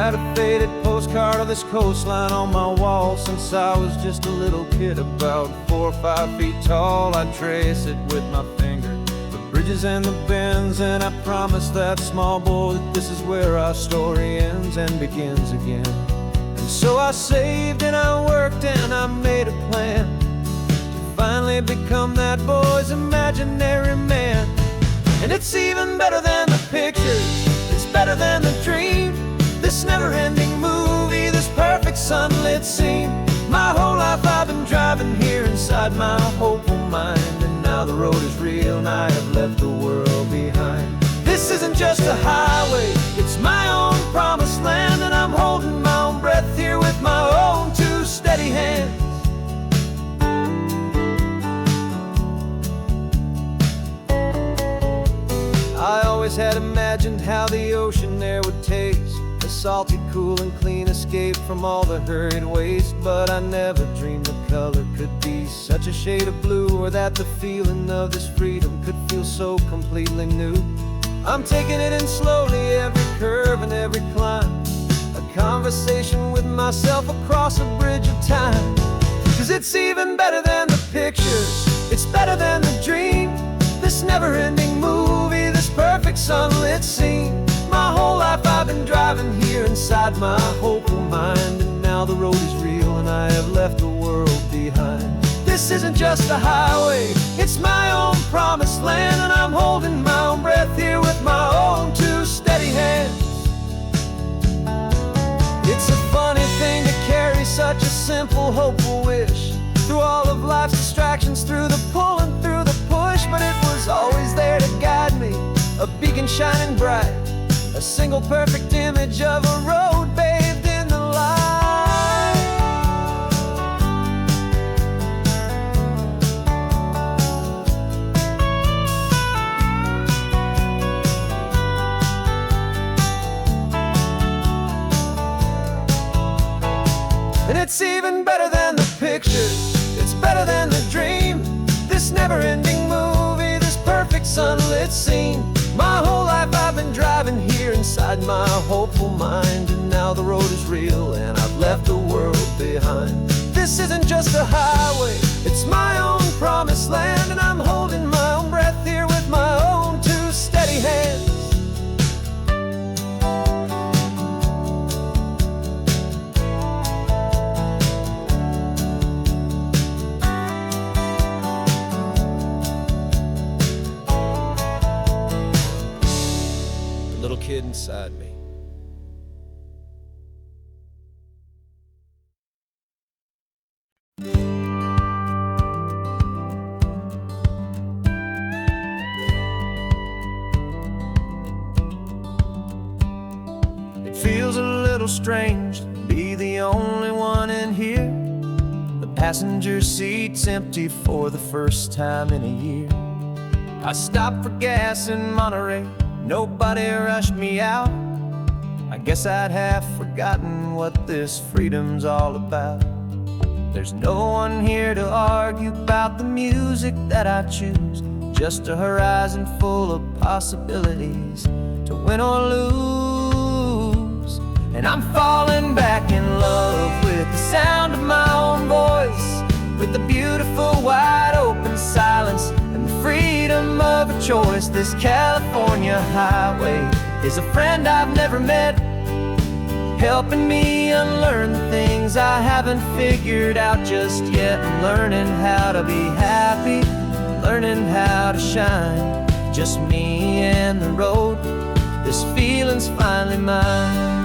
had a faded postcard of this coastline on my wall since I was just a little kid, about 4 or 5 feet tall. I'd trace it with my finger, the bridges and the bends, and I promised that small boy that this is where our story ends and begins again. And so I saved and I worked and I made a plan to finally become that boy's imaginary man. And it's even better than the pictures, it's better than the dream, this never-ending movie, this perfect sunlit scene. My whole life I've been driving here inside my hopeful mind, and now the road is real and I have left the world behind. This isn't just a highway, it's my own promised land, and I'm holding my own breath here with my own 2 steady hands. I always had imagined how the ocean there would taste, a salty, cool and clean escape from all the hurried waste. But I never dreamed the color could be such a shade of blue, or that the feeling of this freedom could feel so completely new. I'm taking it in slowly, every curve and every climb, a conversation with myself across a bridge of time. 'Cause it's even better than the pictures, it's better than the dream, this never-ending movie, this perfect sunlit scene. My whole life I've been driving here inside my hopeful mind, and now the road is real and I have left the world behind. This isn't just a highway, it's my own promised land, and I'm holding my own breath here with my own 2 steady hands. It's a funny thing to carry such a simple, hopeful wish through all of life's distractions, through the pull and through the push, but it was always there to guide me, a beacon shining bright, a single perfect image of a road bathed in the light. And it's even better than the pictures, it's better than the dream, this never-ending movie, this perfect sunlit scene. My whole life I've been driving here inside my hopeful mind, and now the road is real and I've left the world behind. This isn't just a highway, it's my own promised land, and I'm holding my own breath here with my own 2 steady hands. Little kid inside me. It feels a little strange to be the only one in here. The passenger seat's empty for the first time in a year. I stopped for gas in Monterey, nobody rushed me out. I guess I'd have forgotten what this freedom's all about. There's no one here to argue about the music that I choose, just a horizon full of possibilities to win or lose. And I'm falling back in love with the sound of my own voice, with the beautiful wide open silence and the freedom of a choice. This California highway is a friend I've never met, helping me unlearn the things I haven't figured out just yet, and learning how to be happy, learning how to shine. Just me and the road, this feeling's finally mine.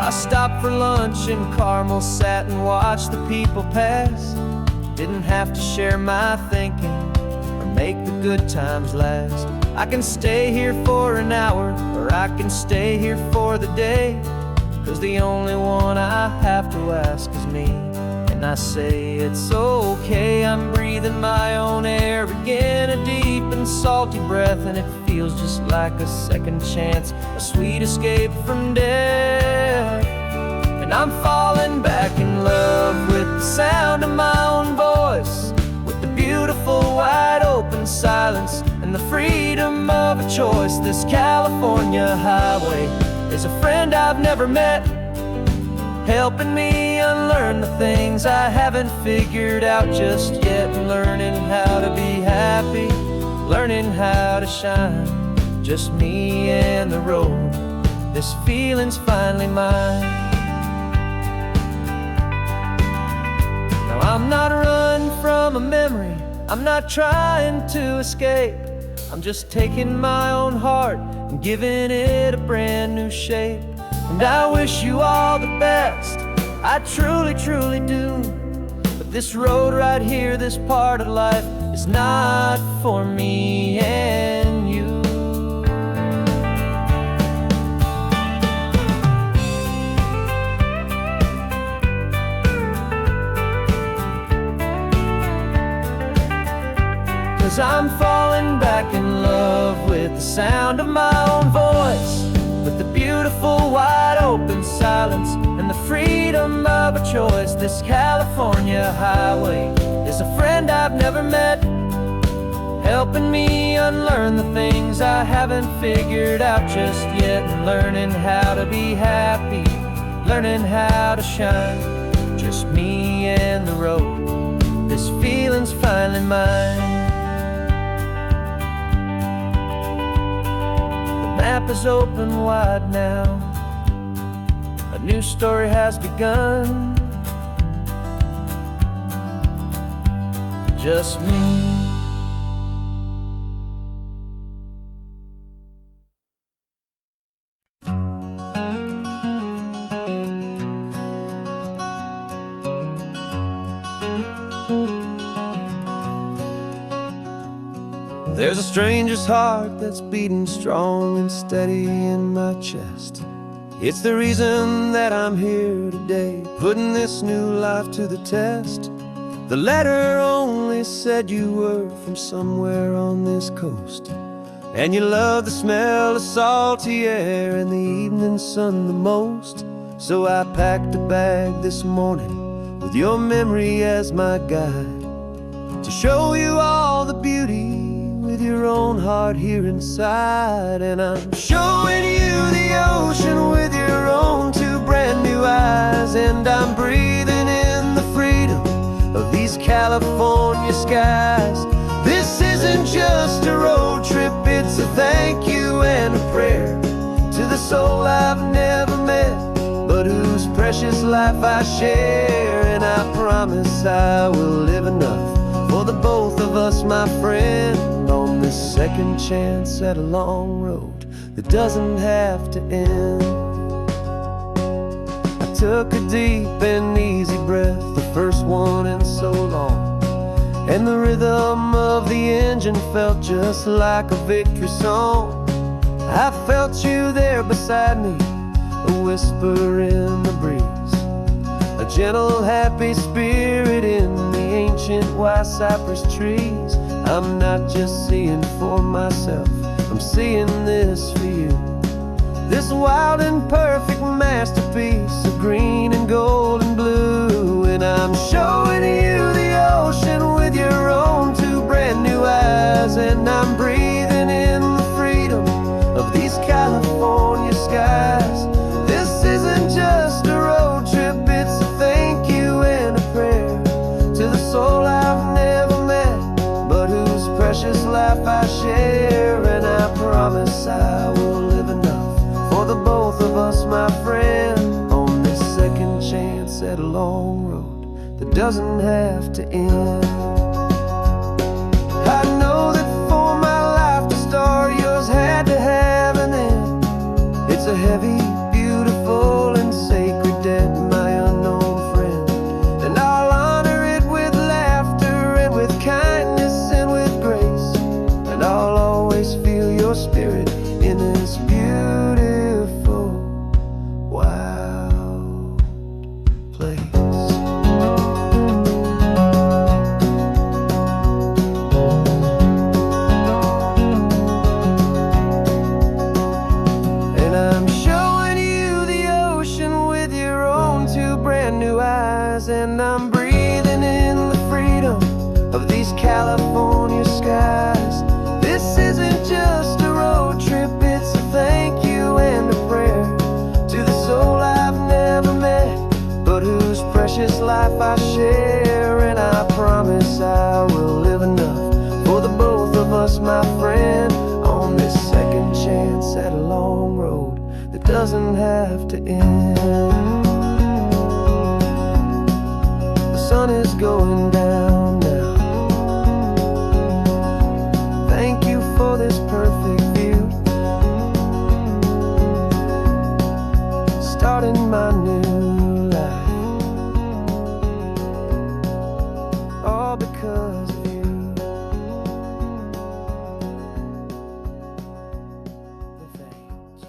I stopped for lunch in Carmel, sat and watched the people pass. Didn't have to share my thinking or make the good times last. I can stay here for an hour, or I can stay here for the day, 'cause the only one I have to ask is me. And I say it's okay, I'm breathing my own air again, a deep and salty breath, and it feels just like a second chance, a sweet escape from death. And I'm falling back in love with the sound of my own voice, with the beautiful wide open silence and the freedom of a choice. This California highway is a friend I've never met, helping me unlearn the things I haven't figured out just yet. Learning how to be happy, learning how to shine, just me and the road. This feeling's finally mine. Now I'm not running from a memory, I'm not trying to escape. I'm just taking my own heart and giving it a brand new shape. And I wish you all the best, I truly, truly do. But this road right here, this part of life, is not for me and you. 'Cause I'm falling back in love with the sound of my own voice, with the beautiful wide open silence and the freedom of a choice. This California highway is a friend I've never met, helping me unlearn the things I haven't figured out just yet. And learning how to be happy, learning how to shine, just me and the road. This feeling's finally mine. The map is open wide now, a new story has begun. Just me. There's a stranger's heart that's beating strong and steady in my chest. It's the reason that I'm here today, putting this new life to the test. The letter only said you were from somewhere on this coast, and you love the smell of salty air and the evening sun the most. So I packed a bag this morning with your memory as my guide, to show you all the beauty with your own heart here inside. And I'm showing you the ocean with your own two brand new eyes, and I'm breathing in the freedom of these California skies. This isn't just a road trip, it's a thank you and a prayer to the soul I've never met, but whose precious life I share. And I promise I will live enough for the both of us, my friend, on this second chance at a long road that doesn't have to end. I took a deep and easy breath, the first one in so long, and the rhythm of the engine felt just like a victory song. I felt you there beside me, a whisper in the breeze, a gentle, happy spirit in the ancient white cypress trees. I'm not just seeing for myself, I'm seeing this for you. This wild and perfect masterpiece of green and gold and blue. And I'm showing you the ocean with your own two brand new eyes, and I'm breathing in the freedom of these California skies. This isn't just a road trip, it's a thank you and a prayer to the soul I've never met, but whose precious life I share. And I promise I will live enough for the both of us, my friend, on this second chance at a long road that doesn't have to end. I know that for my life to start, yours had to have an end. It's a heavy, beautiful, and sacred debt, my unknown friend, and I'll honor it with laughter and with kindness and with grace, and I'll always feel your spirit in this beautiful, wild place. And I'm showing you the ocean with your own two brand new eyes, and I'm breathing in the freedom of these California skies. This isn't just a road doesn't have to end. The sun is going down now. Thank you for this perfect view, starting my new life, all because of you. Thank you.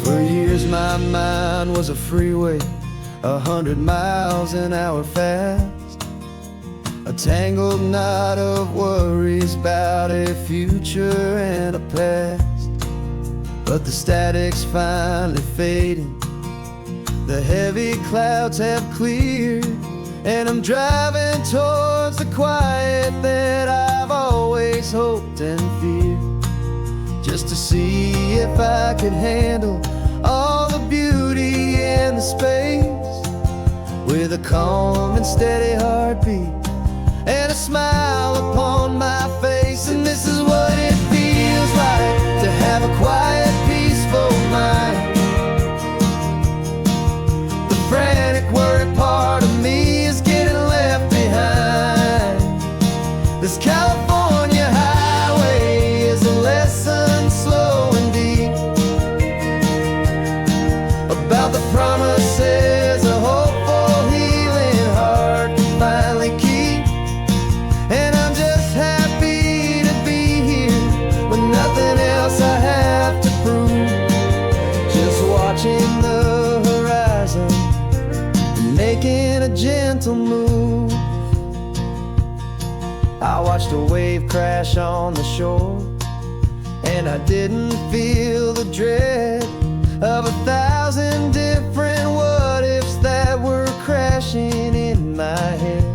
For years my mind was a freeway, 100 miles an hour fast, a tangled knot of worries about a future and a past. But the static's finally fading, the heavy clouds have cleared, and I'm driving towards the quiet that I've always hoped and feared, just to see if I could handle all the beauty and the space, with a calm and steady heartbeat and a smile upon my face. And this is what it feels like to have a quiet, peaceful mind. The frantic, worried part of me is getting left behind. This California highway is a lesson slow and deep about the promises a hopeful, healing heart can finally keep. And I'm just happy to be here with nothing else I have to prove, just watching the horizon and making a gentle move. I watched a wave crash on the shore, and I didn't feel the dread of 1,000 different what-ifs that were crashing in my head.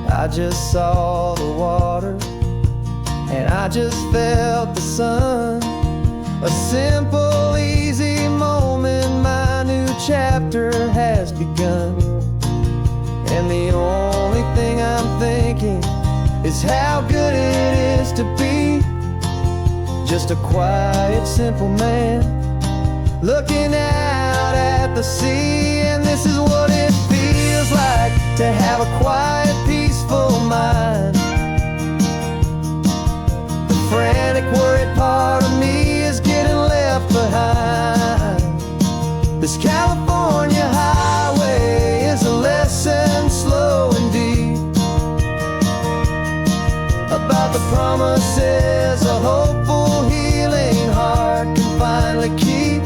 I just saw the water, and I just felt the sun. A simple, easy moment, my new chapter has begun. And the only thing I'm thinking is how good it is to be just a quiet, simple man looking out at the sea. And this is what it feels like to have a quiet, peaceful mind. The frantic, worried part of me is getting left behind. This California highway is a lesson slow and deep about the promises a hopeful, healing heart can finally keep.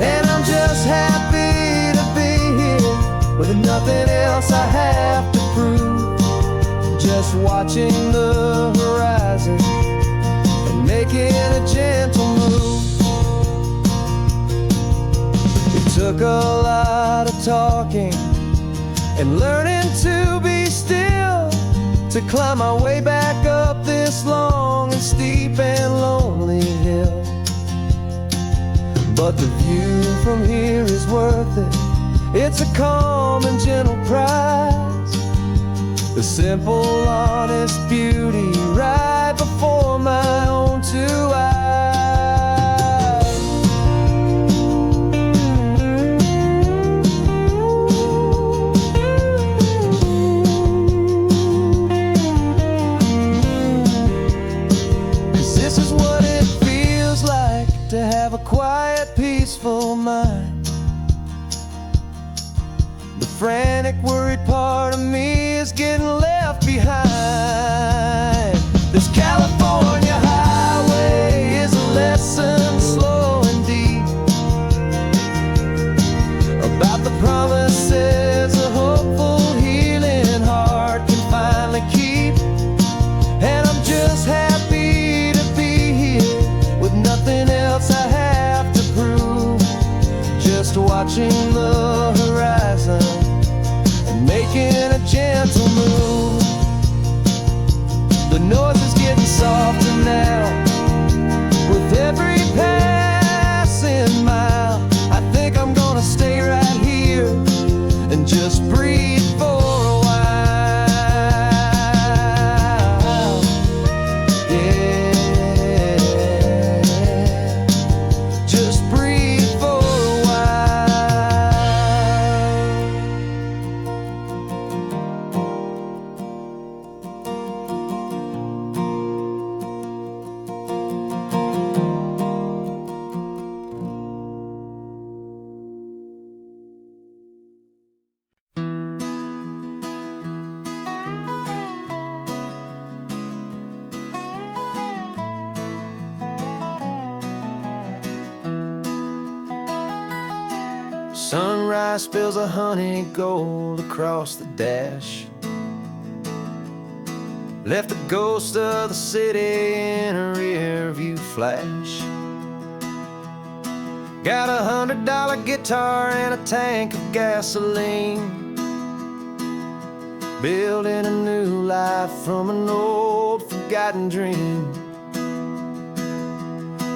And I'm just happy to be here with nothing else I have to prove, just watching the horizon and making a gentle move. It took a lot of talking and learning to be still to climb my way back up this long and steep and lonely hill. But the view from here is worth it. It's a calm and gentle prize, the simple, honest beauty right before my own two eyes. To have a quiet, peaceful mind. The frantic, worried part of me is getting left behind. This California highway is a lesson slow and deep about the promises a hopeful, healing heart can finally keep. And I'm just happy to be here with nothing else I have to prove, just watching the horizon and making a gentle move. Sunrise spills a honey gold across the dash. Left the ghost of the city in a rear view flash. Got a $100 guitar and a tank of gasoline, building a new life from an old forgotten dream.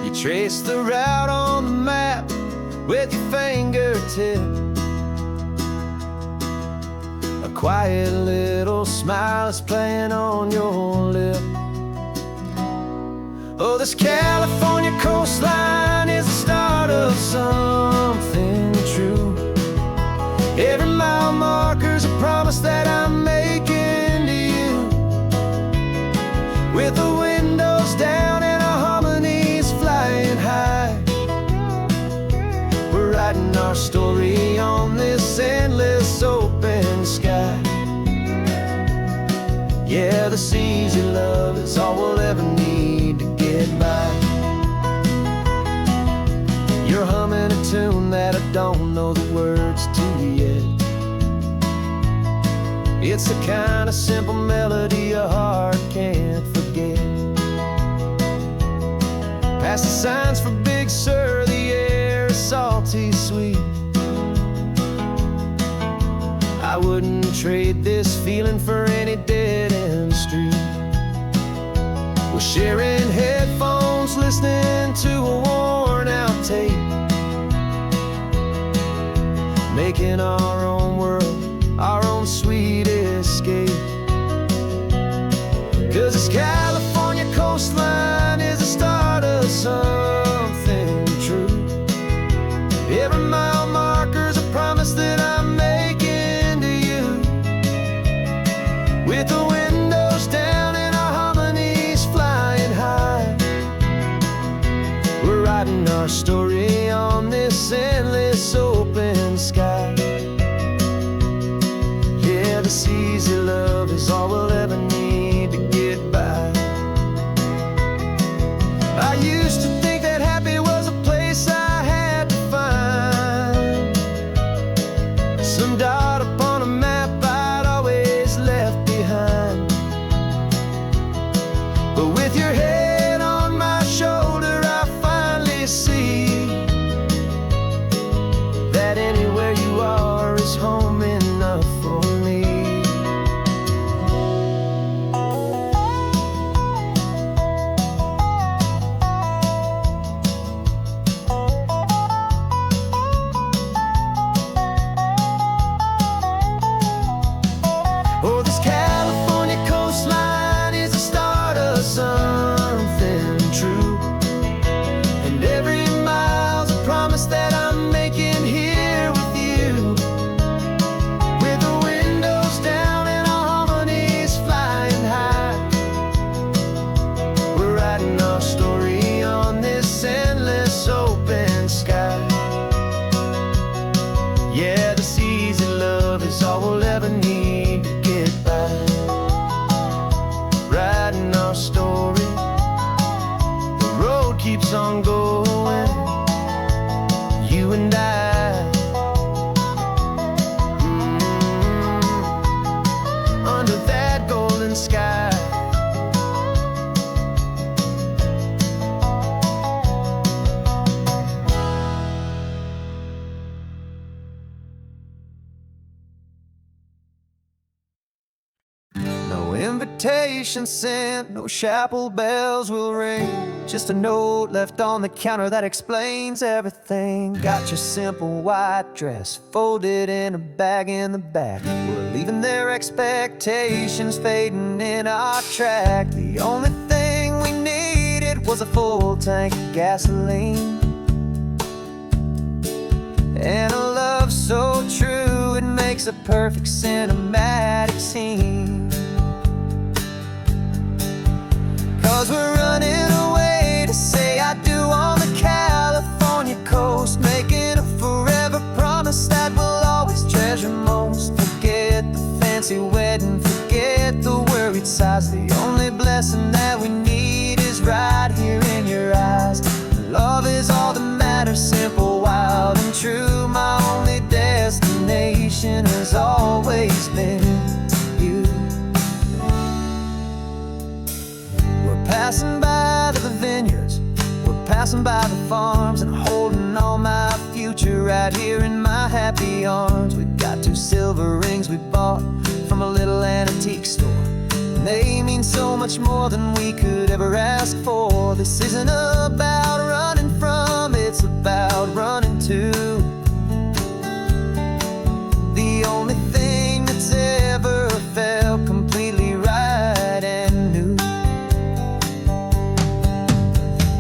You trace the route on the map with your fingertip, a quiet little smile is playing on your lip. Oh, this California coastline is the start of something true. Every mile marker's a promise that I'm making to you. With the windows down and our harmonies flying high, we're writing our story on this endless open sky. Yeah, this easy love is all we'll ever need to get by. You're humming a tune that I don't know the words to yet. It's the kind of simple melody your heart can't forget. Past the signs for Big Sur, the air is salty sweet. I wouldn't trade this feeling for any dead-end street. We're sharing headphones, listening to a worn-out tape, making our own world, our own sweet escape. 'Cause this California coastline is the start of something true. Every mile marker's a promise that I'm making to you. With the windows down and our harmonies flying high, we're writing our story on this endless open sky. Yeah, this easy love is all we'll ever need to get by. I used to think that happy was a place I had to find, some dot upon a map I'd always left behind. But with your head on my shoulder, I finally see that anywhere you are is home enough for me. Oh, this California coastline is the start of something true. And every mile's a promise that I'm making here with you. With the windows down and our harmonies flying high, we're writing our story on this endless open sky. Yeah, this easy love is all we'll ever need to get by. Writing our story, the road keeps on going, you and I. Under that golden sky. No invitation sent, no chapel bells will ring, just a note left on the counter that explains everything. Got your simple white dress folded in a bag in the back. We're leaving their expectations fading in our track. The only thing we needed was a full tank of gasoline, and a love so true it makes a perfect cinematic scene. 'Cause we're running away to say I do on the California coast, making a forever promise that we'll always treasure most. Forget the fancy wedding, forget the worried sighs. The only blessing that we need is right here in your eyes. Love is all that matters, simple, wild, and true. My only destination has always been you. We're passing by the vineyards, we're passing by the farms, and holding on my future right here in my happy arms. We've got 2 silver rings we bought from a little antique store, and they mean so much more than we could ever ask for. This isn't about running from, it's about running to the only thing that's ever felt completely right and new.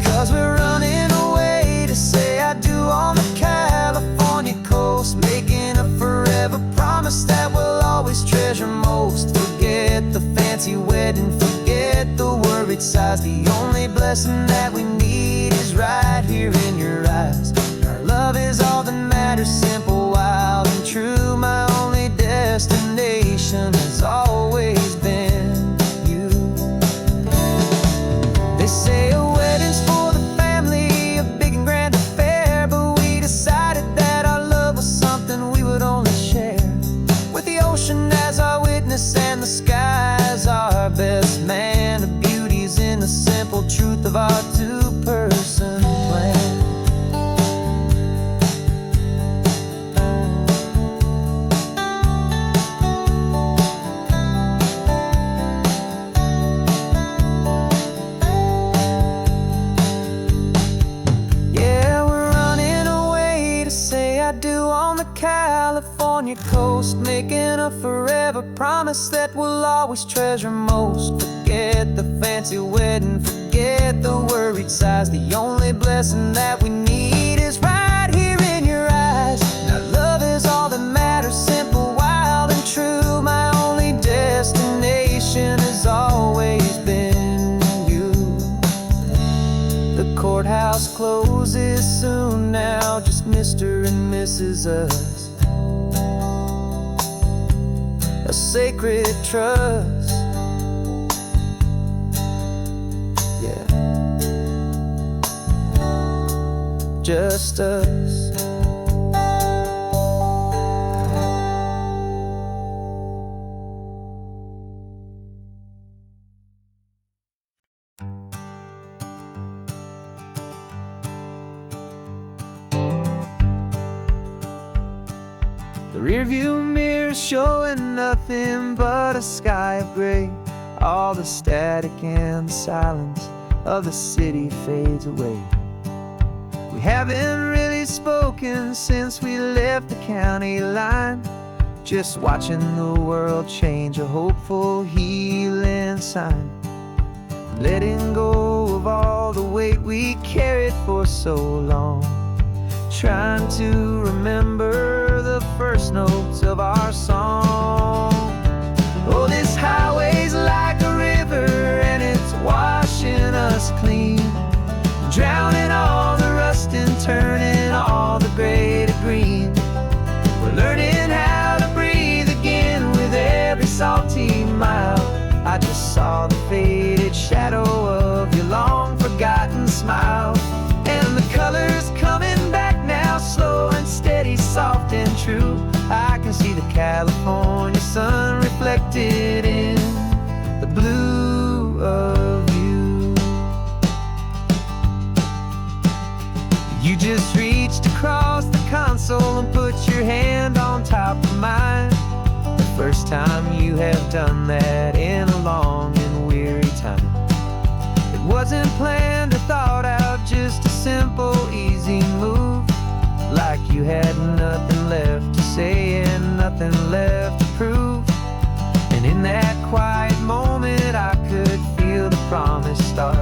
'Cause we're running away to say I do on the California coast, making a forever promise that we'll always treasure most. Forget the fancy wedding, forget the worried sighs. The only blessing that we need is right here in your eyes. Our love is all that matters, simple, wild, and true. My only destination has always been you. They say a wedding's for the family, a big and grand affair, but we decided that our love was something we would only share with the ocean as our witness and the sky as our best man. The beauty's in the simple truth of our 2-person plan. California coast, making a forever promise that we'll always treasure most. Forget the fancy wedding, forget the worried sighs. The only blessing that we need is right here in your eyes. Now love is all that matters, simple, wild, and true. My only destination has always been you. The courthouse closes soon now, just Mr. and Mrs. Us. A sacred trust, yeah, just us. The rearview mirror's showing nothing but a sky of gray. All the static and the silence of the city fades away. We haven't really spoken since we left the county line, just watching the world change, a hopeful healing sign. Letting go of all the weight we carried for so long, trying to remember the first notes of our song. Oh, this highway's like a river and it's washing us clean, drowning all the rust and turning all the gray to green. We're learning how to breathe again with every salty mile. I just saw the faded shadow of your long forgotten smile, and the colors coming back now, slow and steady, soft and true. I can see the California sun reflected in the blue of you. You just reached across the console and put your hand on top of mine. The first time you have done that in a long and weary time. It wasn't planned or thought out, just a simple, easy move. Like you had nothing left to say and nothing left to prove. And in that quiet moment I could feel the promise start,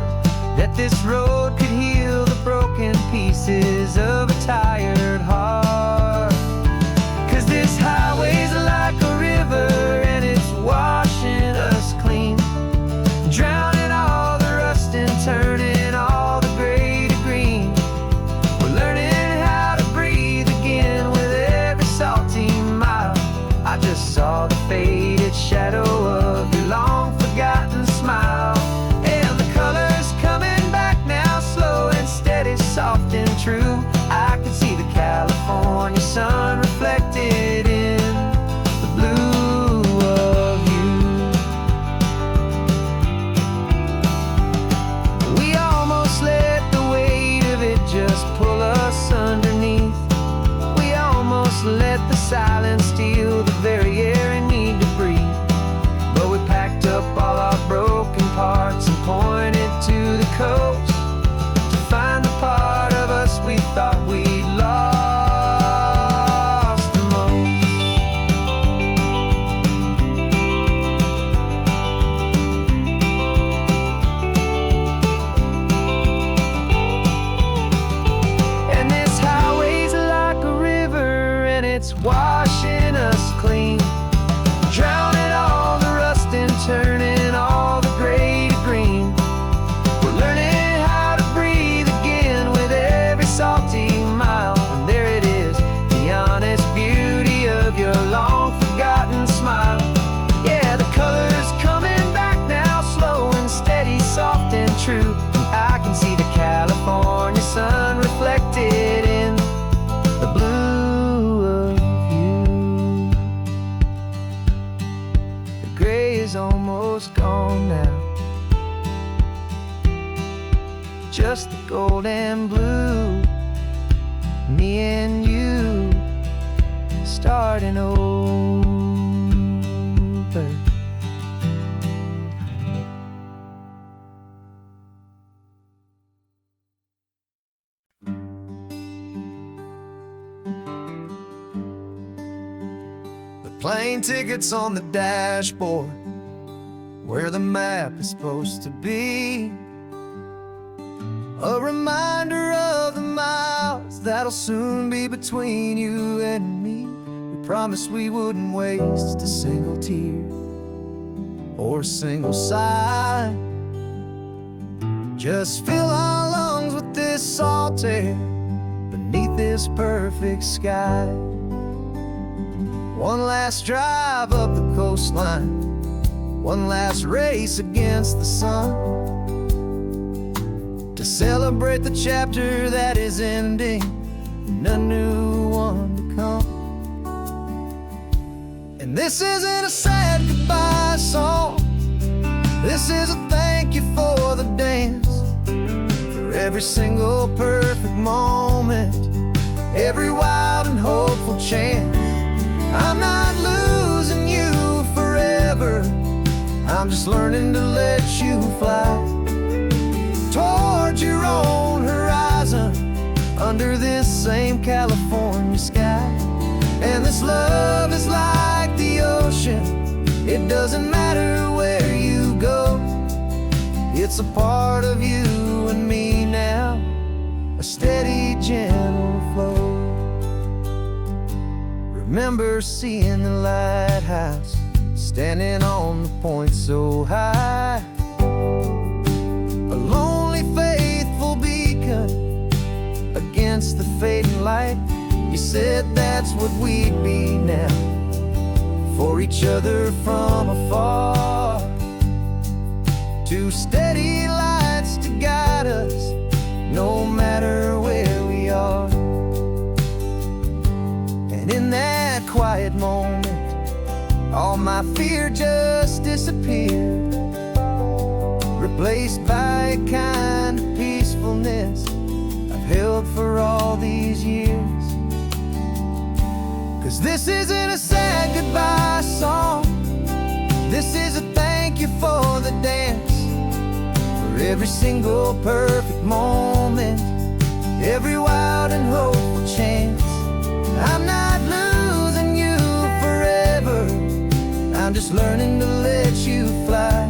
that this road could heal the broken pieces of a tired heart. 'Cause this highway's like a river and it's washing us clean, drowning all the rust and turning all the gray to green. We're learning how to breathe again with every salty mile. I just saw the faded shadow of your long forgotten smile, and the colors coming back now, slow and steady, soft and true. I can see the gray is almost gone now. Just the gold and blue, me and you starting over. The plane tickets on the dashboard, where the map is supposed to be. A reminder of the miles that'll soon be between you and me. We promised we wouldn't waste a single tear or a single sigh. Just fill our lungs with this salt air beneath this perfect sky. One last drive up the coastline, one last race against the sun, to celebrate the chapter that is ending and a new one to come. And this isn't a sad goodbye song, this is a thank you for the dance, for every single perfect moment, every wild and hopeful chance. I'm not losing you forever, I'm just learning to let you fly towards your own horizon, under this same California sky. And this love is like the ocean, it doesn't matter where you go, it's a part of you and me now, a steady, gentle flow. Remember seeing the lighthouse, standing on the point so high, a lonely, faithful beacon against the fading light. You said that's what we'd be now, for each other from afar. Two steady lights to guide us, no matter where we are. And in that quiet moment, all my fear just disappeared, replaced by a kind of peacefulness I've held for all these years. 'Cause this isn't a sad goodbye song, this is a thank you for the dance, for every single perfect moment, every wild and hopeful chance. I'm not losing you forever, I'm just learning to let you fly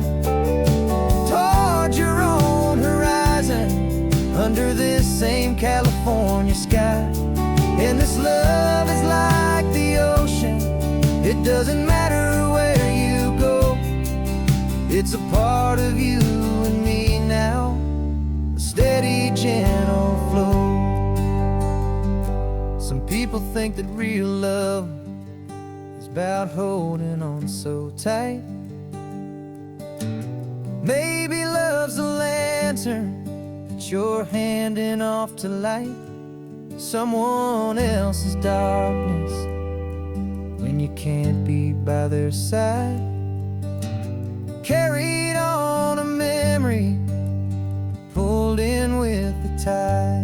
towards your own horizon, under this same California sky. And this love is like the ocean, it doesn't matter where you go, it's a part of you and me now, a steady, gentle flow. Some people think that real love is about holding on so tight. Maybe love's a lantern that you're handing off to light someone else's darkness when you can't be by their side. Carried on a memory, pulled in with the tide.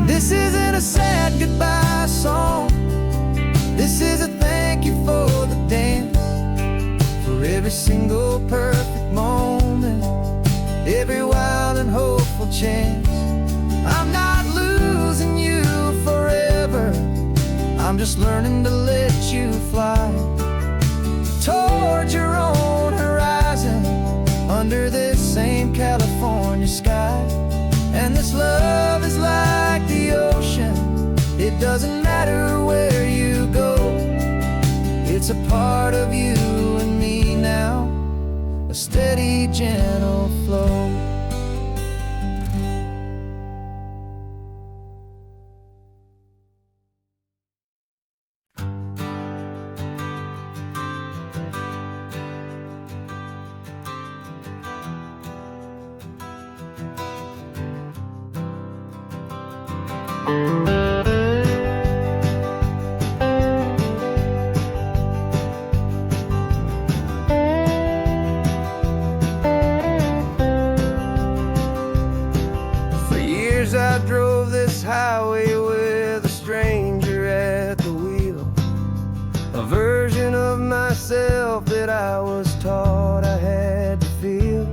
This isn't a sad goodbye song, this is a thank you for the dance, for every single perfect moment, every wild and hopeful chance. I'm not losing you forever, I'm just learning to let you fly towards your own horizon, under this same California sky. And this love is like the ocean, it doesn't matter where you go, it's a part of you and me now, a steady, gentle flow. I drove this highway with a stranger at the wheel, a version of myself that I was taught I had to feel.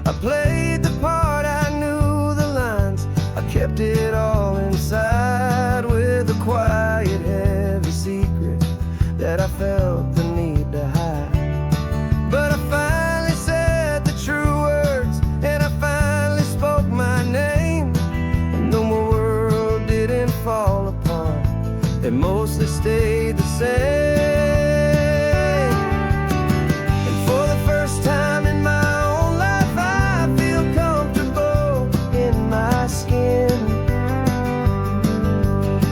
I played the part, I knew the lines, I kept it all inside with a quiet, heavy secret that I felt the need to hide. But I finally said the true words, and I finally spoke my name. Fall apart, it mostly stayed the same. And for the first time in my own life, I feel comfortable in my skin.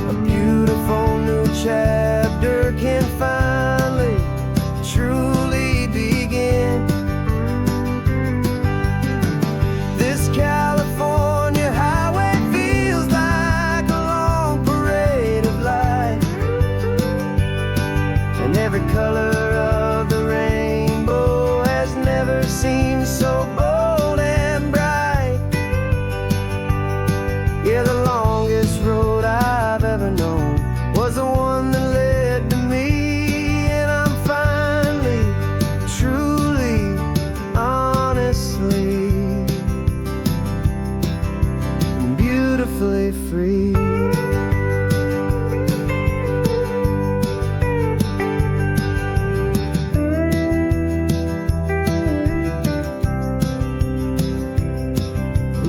A beautiful new chapter can finally, truly begin. This California highway feels like a long parade of light, and every color of the rainbow has never seemed so bold and bright. Yeah, the longest road I've ever known was the one that led to me, and I'm finally, truly, honestly, beautifully free.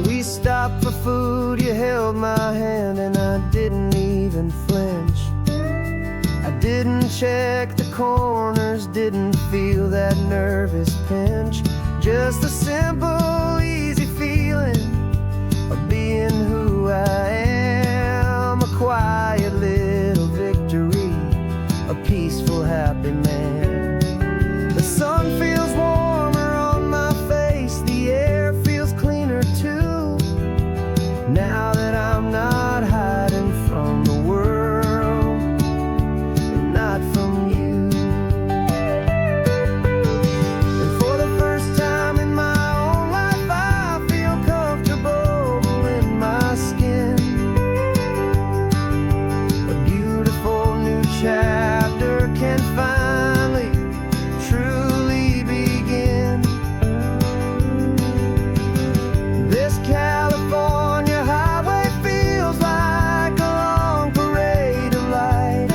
We stopped for food, you held my hand, and I didn't even flinch. I didn't check the corners, didn't feel that nervous pinch. Just a simple, easy feeling of being who I am. A quiet little victory, a peaceful, happy man. The sun feels warmer on my face, the air feels cleaner too, now that I'm not hiding from the world and not from you. And for the first time in my own life, I feel comfortable in my skin. A beautiful new chapter can finally, truly begin. This California highway feels like a long parade of light,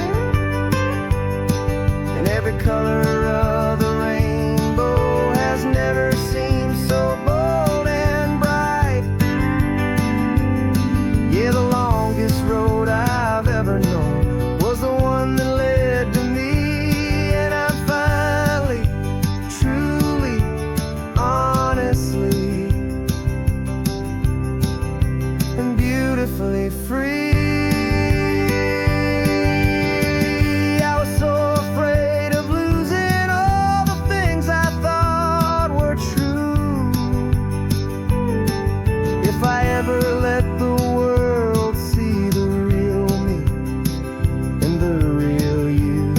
and every color of the rainbow has never seemed so bold and bright. Yeah, the longest road I've ever known was the one that led to me, and I'm finally, truly, honestly, and beautifully free. I was so afraid of losing all the things I thought were true. If I ever let the world see the real me and the real you.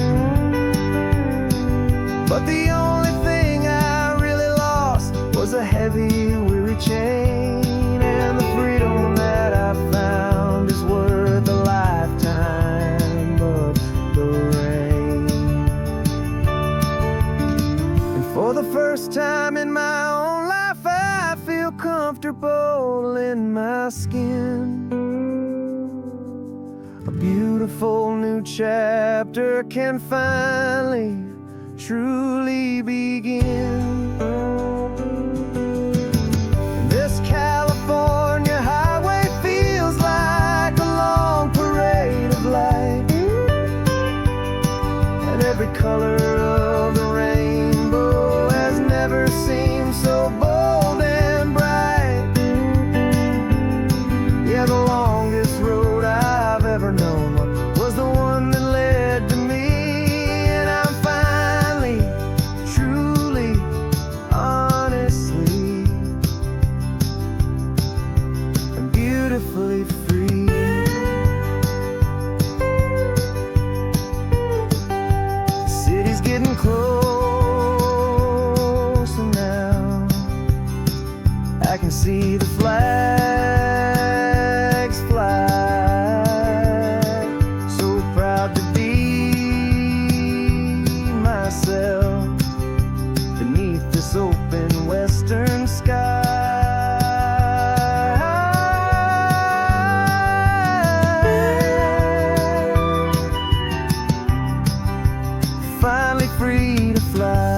But the only thing I really lost was a heavy, weary chain, and the freedom that I found is worth a lifetime of the rain. And for the first time in my own life, I feel comfortable in my skin. A beautiful new chapter can finally, truly begin. This California highway feels like a long parade of light, and every color of the rainbow has never seemed so bold and bright. Yeah, the longest road I've ever known was the one that led to me, and I'm finally, truly, see the flags fly. So proud to be myself beneath this open western sky. Finally free to fly.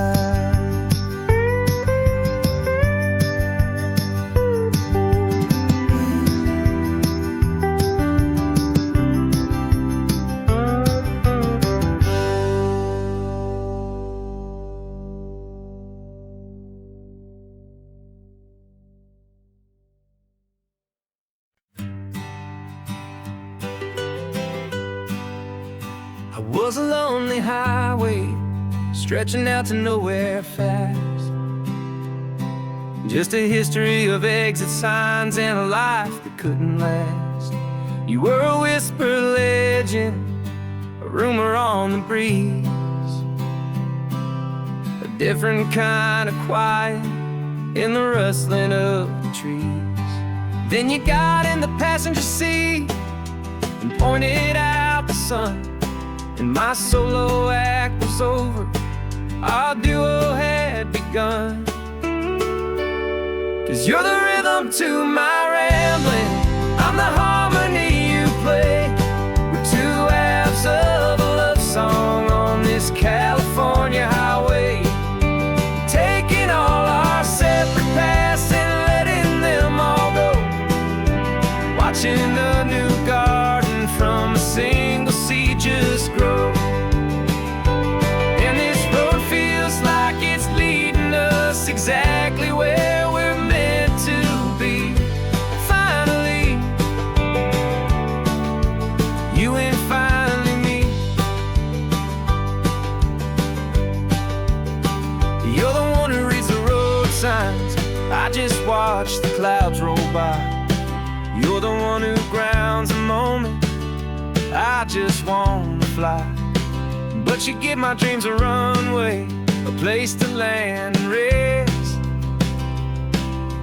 I was a lonely highway stretching out to nowhere fast. Just a history of exit signs and a life that couldn't last. You were a whisper legend, a rumor on the breeze, a different kind of quiet in the rustling of the trees. Then you got in the passenger seat and pointed out the sun, and my solo act was over, our duo had begun. 'Cause you're the rhythm to my rambling, I'm the harmony you play. We're two halves of a love song on this California highway, taking all our separate paths and letting them all go, watching a new garden from a single seed just grow. And this road feels like it's leading us exactly where we're meant to be. Finally, you and finally me. You're the one who reads the road signs, I just watch the clouds roll by. You're the one who grounds a moment, I just wanna fly. But you give my dreams a runway, a place to land and rest.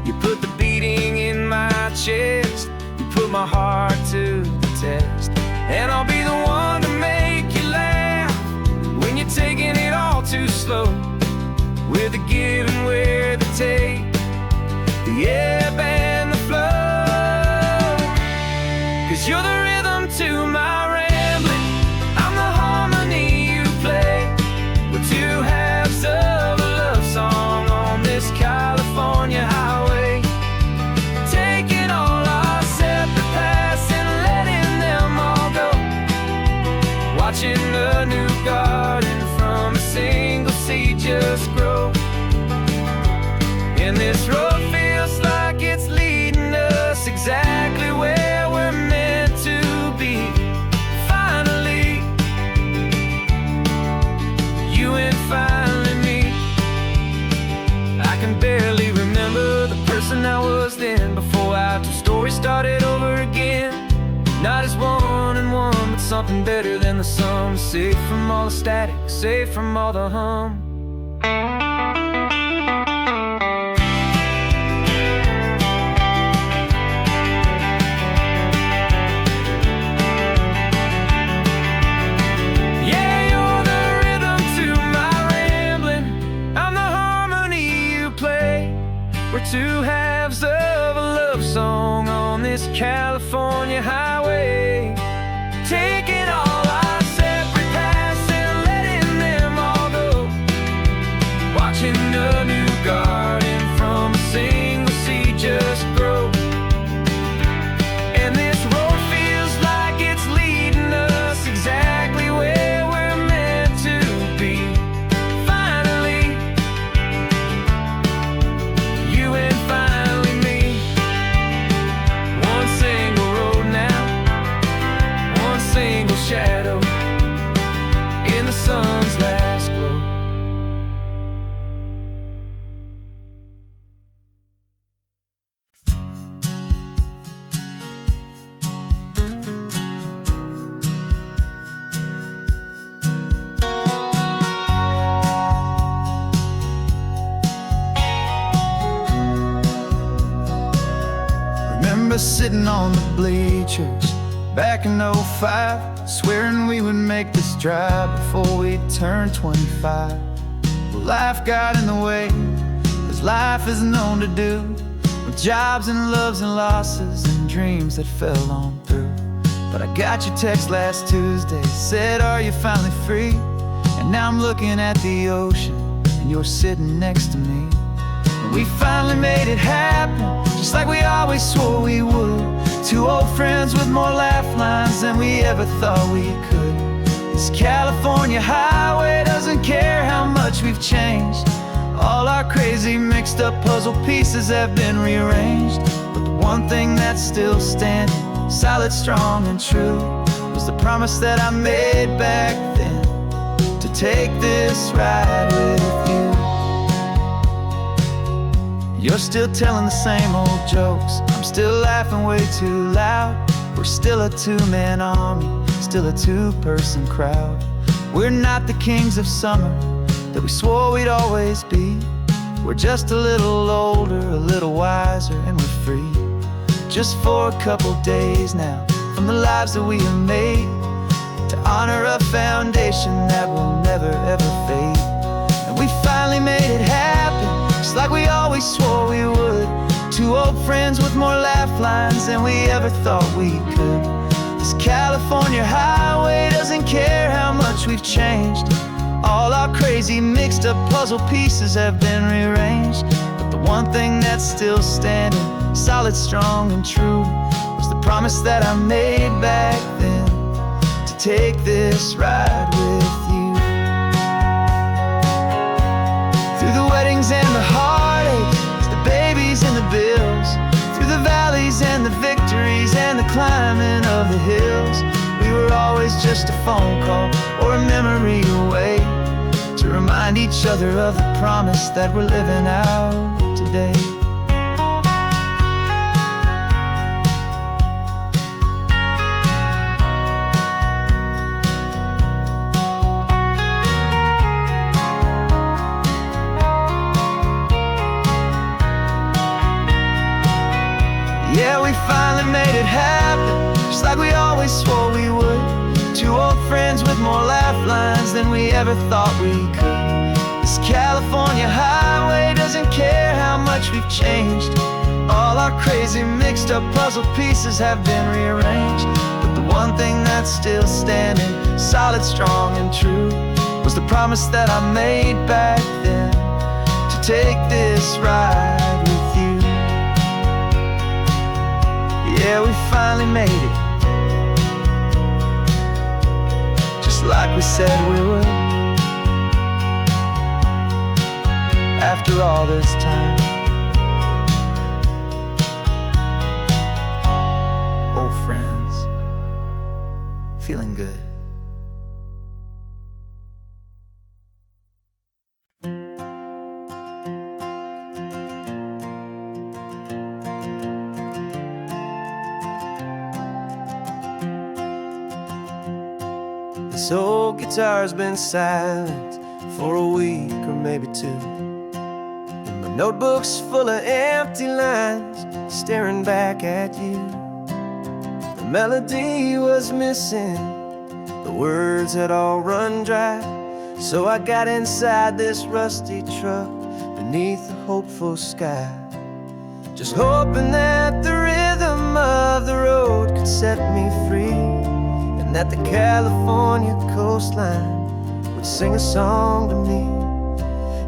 You put the beating in my chest, you put my heart to the test. And I'll be the one to make you laugh when you're taking it all too slow. We're the give and we're the take, the ebb and the flow. 'Cause you're the rhythm to my rambling, I'm the harmony you play. We're two halves of a love song on this California highway, taking all our separate paths and letting them all go, watching a new garden from a single seed just grow. And this road feels like it's leading us exactly where we're meant to be. Finally, you and finally me. I can barely remember the person I was then, before our two stories started over again. Not as one and one, but something better than the sum. Safe from all the static, safe from all the hum. We're two halves of a love song on this California highway, taking all our separate paths and letting them all go, watching a new garden from a single seed just grow. And this road feels like it's leading us exactly where we're meant to be. Finally, you and finally me. One single road now, one single shadow in the sun's last glow. remember sitting on the bleachers back in '05, swearing we would make this drive before we turned 25. Well, life got in the way, as life is known to do, with jobs and loves and losses and dreams that fell on through. But I got your text last Tuesday, said, are you finally free? And now I'm looking at the ocean, and you're sitting next to me. And we finally made it happen, just like we always swore we would. Two old friends with more laugh lines than we ever thought we could. This California highway doesn't care how much we've changed. All our crazy mixed up puzzle pieces have been rearranged. But the one thing that's still standing, solid, strong, and true, was the promise that I made back then, to take this ride with you. You're still telling the same old jokes, I'm still laughing way too loud. We're still a two-man army, still a two-person crowd. We're not the kings of summer that we swore we'd always be. We're just a little older, a little wiser, and we're free. Just for a couple days now, from the lives that we have made, to honor a foundation that will never ever fade. And we finally made it happen, just like we always swore we would. Two old friends with more laugh lines than we ever thought we could. This California highway doesn't care how much we've changed. All our crazy mixed up puzzle pieces have been rearranged. But the one thing that's still standing, solid, strong, and true, was the promise that I made back then, to take this ride with you. Through the weddings and the heartaches, the babies and the bills, through the valleys and the victories and the climbing of the hills, we were always just a phone call or a memory away, to remind each other of the promise that we're living out today. Yeah, we finally made it happen, just like we always swore we would. Two old friends with more laugh lines than we ever thought we could. This California highway doesn't care how much we've changed. All our crazy mixed up puzzle pieces have been rearranged. But the one thing that's still standing, solid, strong, and true, was the promise that I made back then, to take this ride with you. Yeah, we finally made it, just like we said we would. After all this time, old friends, feeling good. This old guitar's been silent for a week or maybe two, and my notebook's full of empty lines staring back at you. The melody was missing, the words had all run dry, so I got inside this rusty truck beneath the hopeful sky, just hoping that the rhythm of the road could set me free, and that the California coastline would sing a song to me.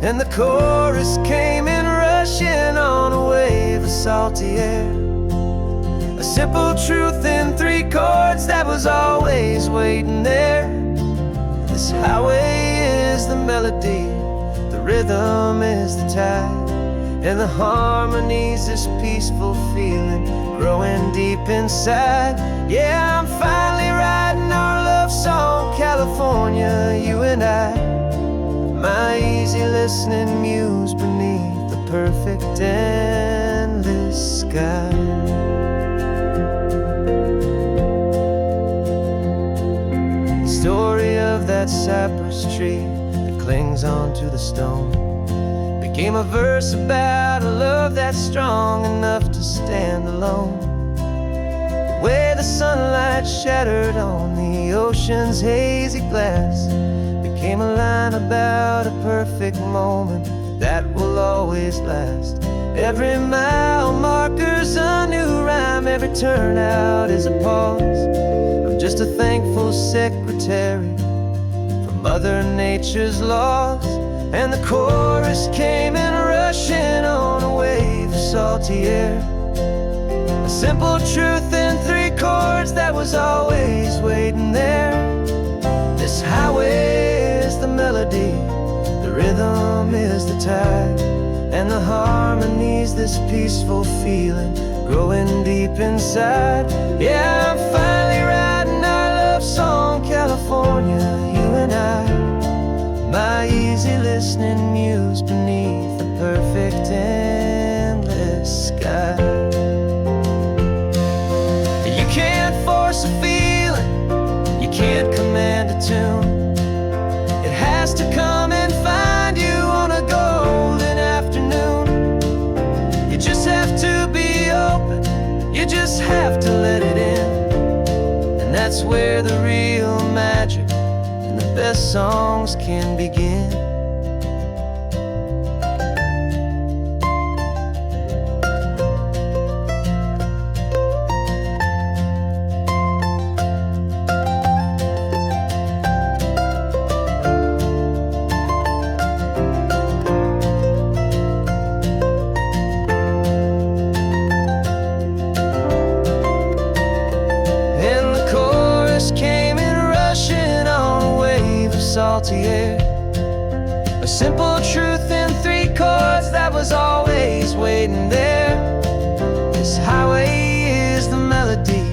And the chorus came in rushing on a wave of salty air, a simple truth in three chords that was always waiting there. This highway is the melody, the rhythm is the tide, and the harmony's this peaceful feeling growing deep inside. Yeah, I'm finally writing our love song, California, you and I, my easy listening muse beneath the perfect endless sky. The story of that cypress tree that clings onto the stone became a verse about a love that's strong enough to stand alone. where the sunlight shattered on the ocean's hazy glass became a line about a perfect moment that will always last. Every mile marker's a new rhyme, every turnout is a pause. I'm just a thankful secretary for Mother Nature's laws. And the chorus came in rushing on a wave of salty air, a simple truth in 3 chords that was always waiting there. This highway is the melody, the rhythm is the tide, and the harmony's this peaceful feeling growing deep inside. Yeah, I'm finally writing our love song, California, you and I. My easy listening muse beneath the perfect endless sky. You can't force a feeling, you can't command a tune. It has to come and find you on a golden afternoon. You just have to be open, you just have to let it in. And that's where the real magic and the best songs can begin. Salty air, a simple truth in 3 chords that was always waiting there. This highway is the melody,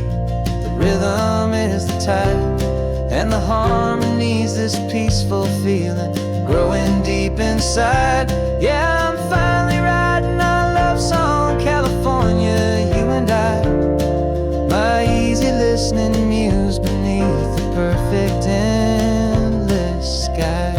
the rhythm is the tide, and the harmony's this peaceful feeling growing deep inside. Yeah, I'm finally writing our love song, California, you and I. My easy listening muse beneath the perfect sky.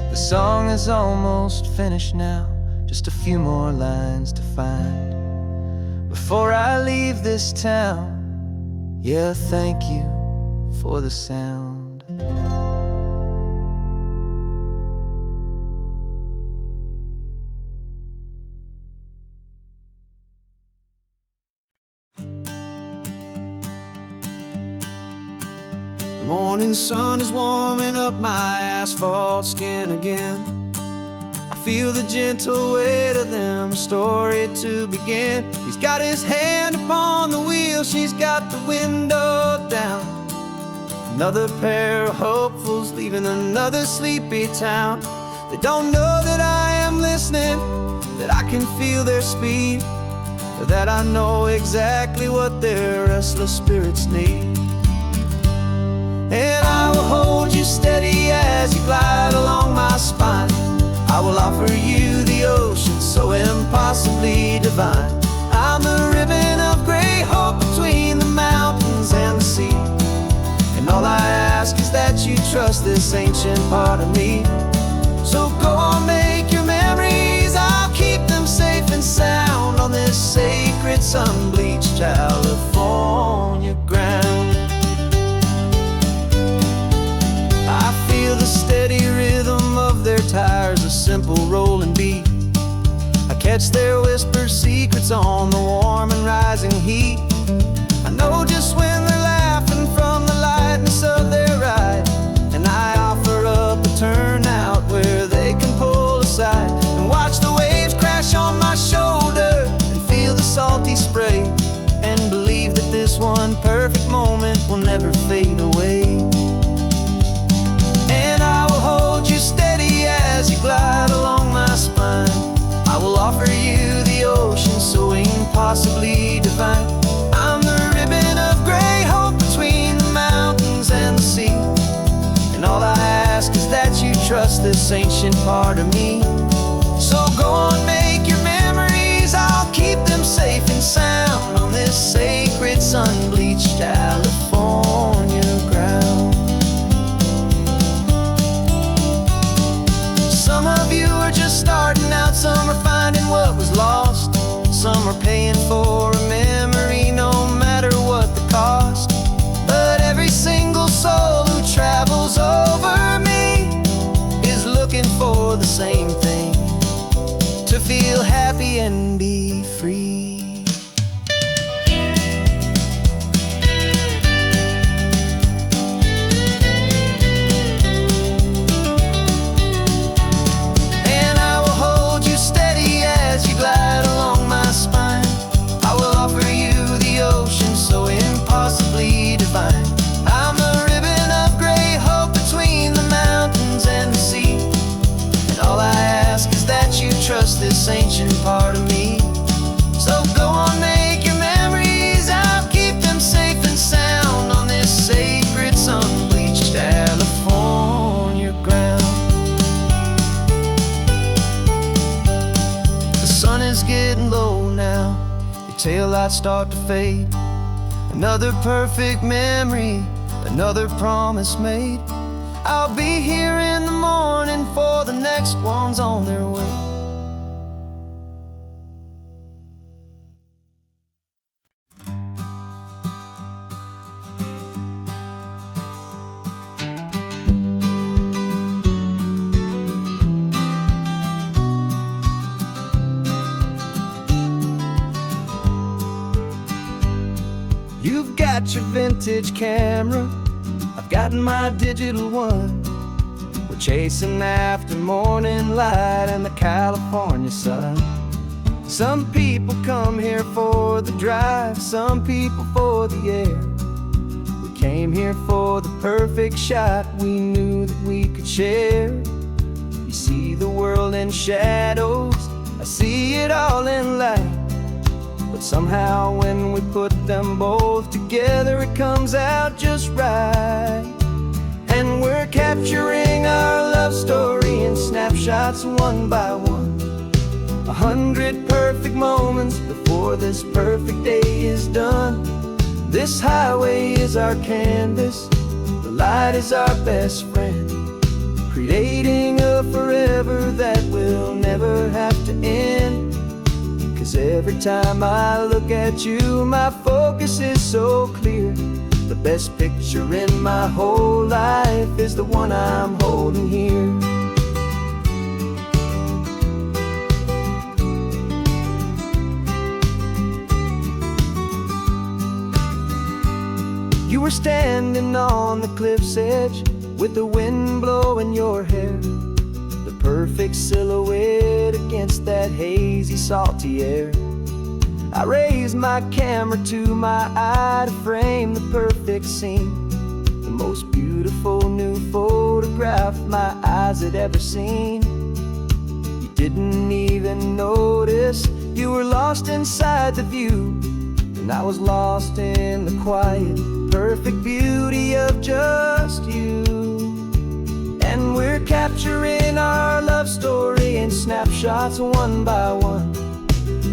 The song is almost finished now, just a few more lines to find before I leave this town. Yeah, thank you for the sound. The morning sun is warming up my asphalt skin again. I feel the gentle weight of them, a story to begin. He's got his hand upon the wheel, she's got the window down. Another pair of hopefuls leaving another sleepy town. They don't know that I am listening, that I can feel their speed, or that I know exactly what their restless spirits need. And I will hold you steady as you glide along my spine. I will offer you the ocean so impossibly divine. I'm the ribbon of gray hope between the mountains and the sea. And all I ask is that you trust this ancient part of me. So go on, make your memories, I'll keep them safe and sound on this sacred sun-bleached California ground. I feel the steady rhythm of their tires, a simple rolling beat. I catch their whispered secrets on the warm and rising heat. I know just when they're laughing from the lightness of their ride, and I offer up a turnout where they can pull aside and watch the waves crash on my shoulder and feel the salty spray, and believe that this one perfect moment will never fade away. And I will hold you steady as you glide along my spine. I will offer you the ocean so impossibly divine. I'm the ribbon of gray hope between the mountains and the sea. And all I ask is that you trust this ancient part of me. So go on, make your memories, I'll keep them safe and sound on this sacred sun-bleached California ground. Some of you are just starting out, some are finding what was lost, some are paying for a memory for the same thing, to feel happy and be free. And I will hold you steady as you glide along my spine. I will offer you the ocean so impossibly divine. I'm a ribbon of gray hope between the mountains and the sea, and all I ask is that you trust this ancient part of me. So go on, make your memories, I'll keep them safe and sound on this sacred sun-bleached California ground. The sun is getting low now, your taillights start to fade. Another perfect memory, another promise made. I'll be here in the morning for the next ones on their way. You've got your vintage camera, I've got my digital one. We're chasing after morning light and the California sun. Some people come here for the drive, some people for the air. We came here for the perfect shot we knew that we could share. You see the world in shadows, I see it all in light. But somehow when we put them both together, it comes out just right. And we're capturing our love story in snapshots one by one. 100 perfect moments before this perfect day is done. This highway is our canvas, the light is our best friend, creating a forever that will never have to end. 'Cause every time I look at you, my focus is so clear. The best picture in my whole life is the one I'm holding here. You were standing on the cliff's edge with the wind blowing your hair, the perfect silhouette against that hazy, salty air. I raised my camera to my eye to frame the perfect scene, the most beautiful new photograph my eyes had ever seen. You didn't even notice, you were lost inside the view, and I was lost in the quiet, perfect beauty of just you. And we're capturing our love story in snapshots one by one.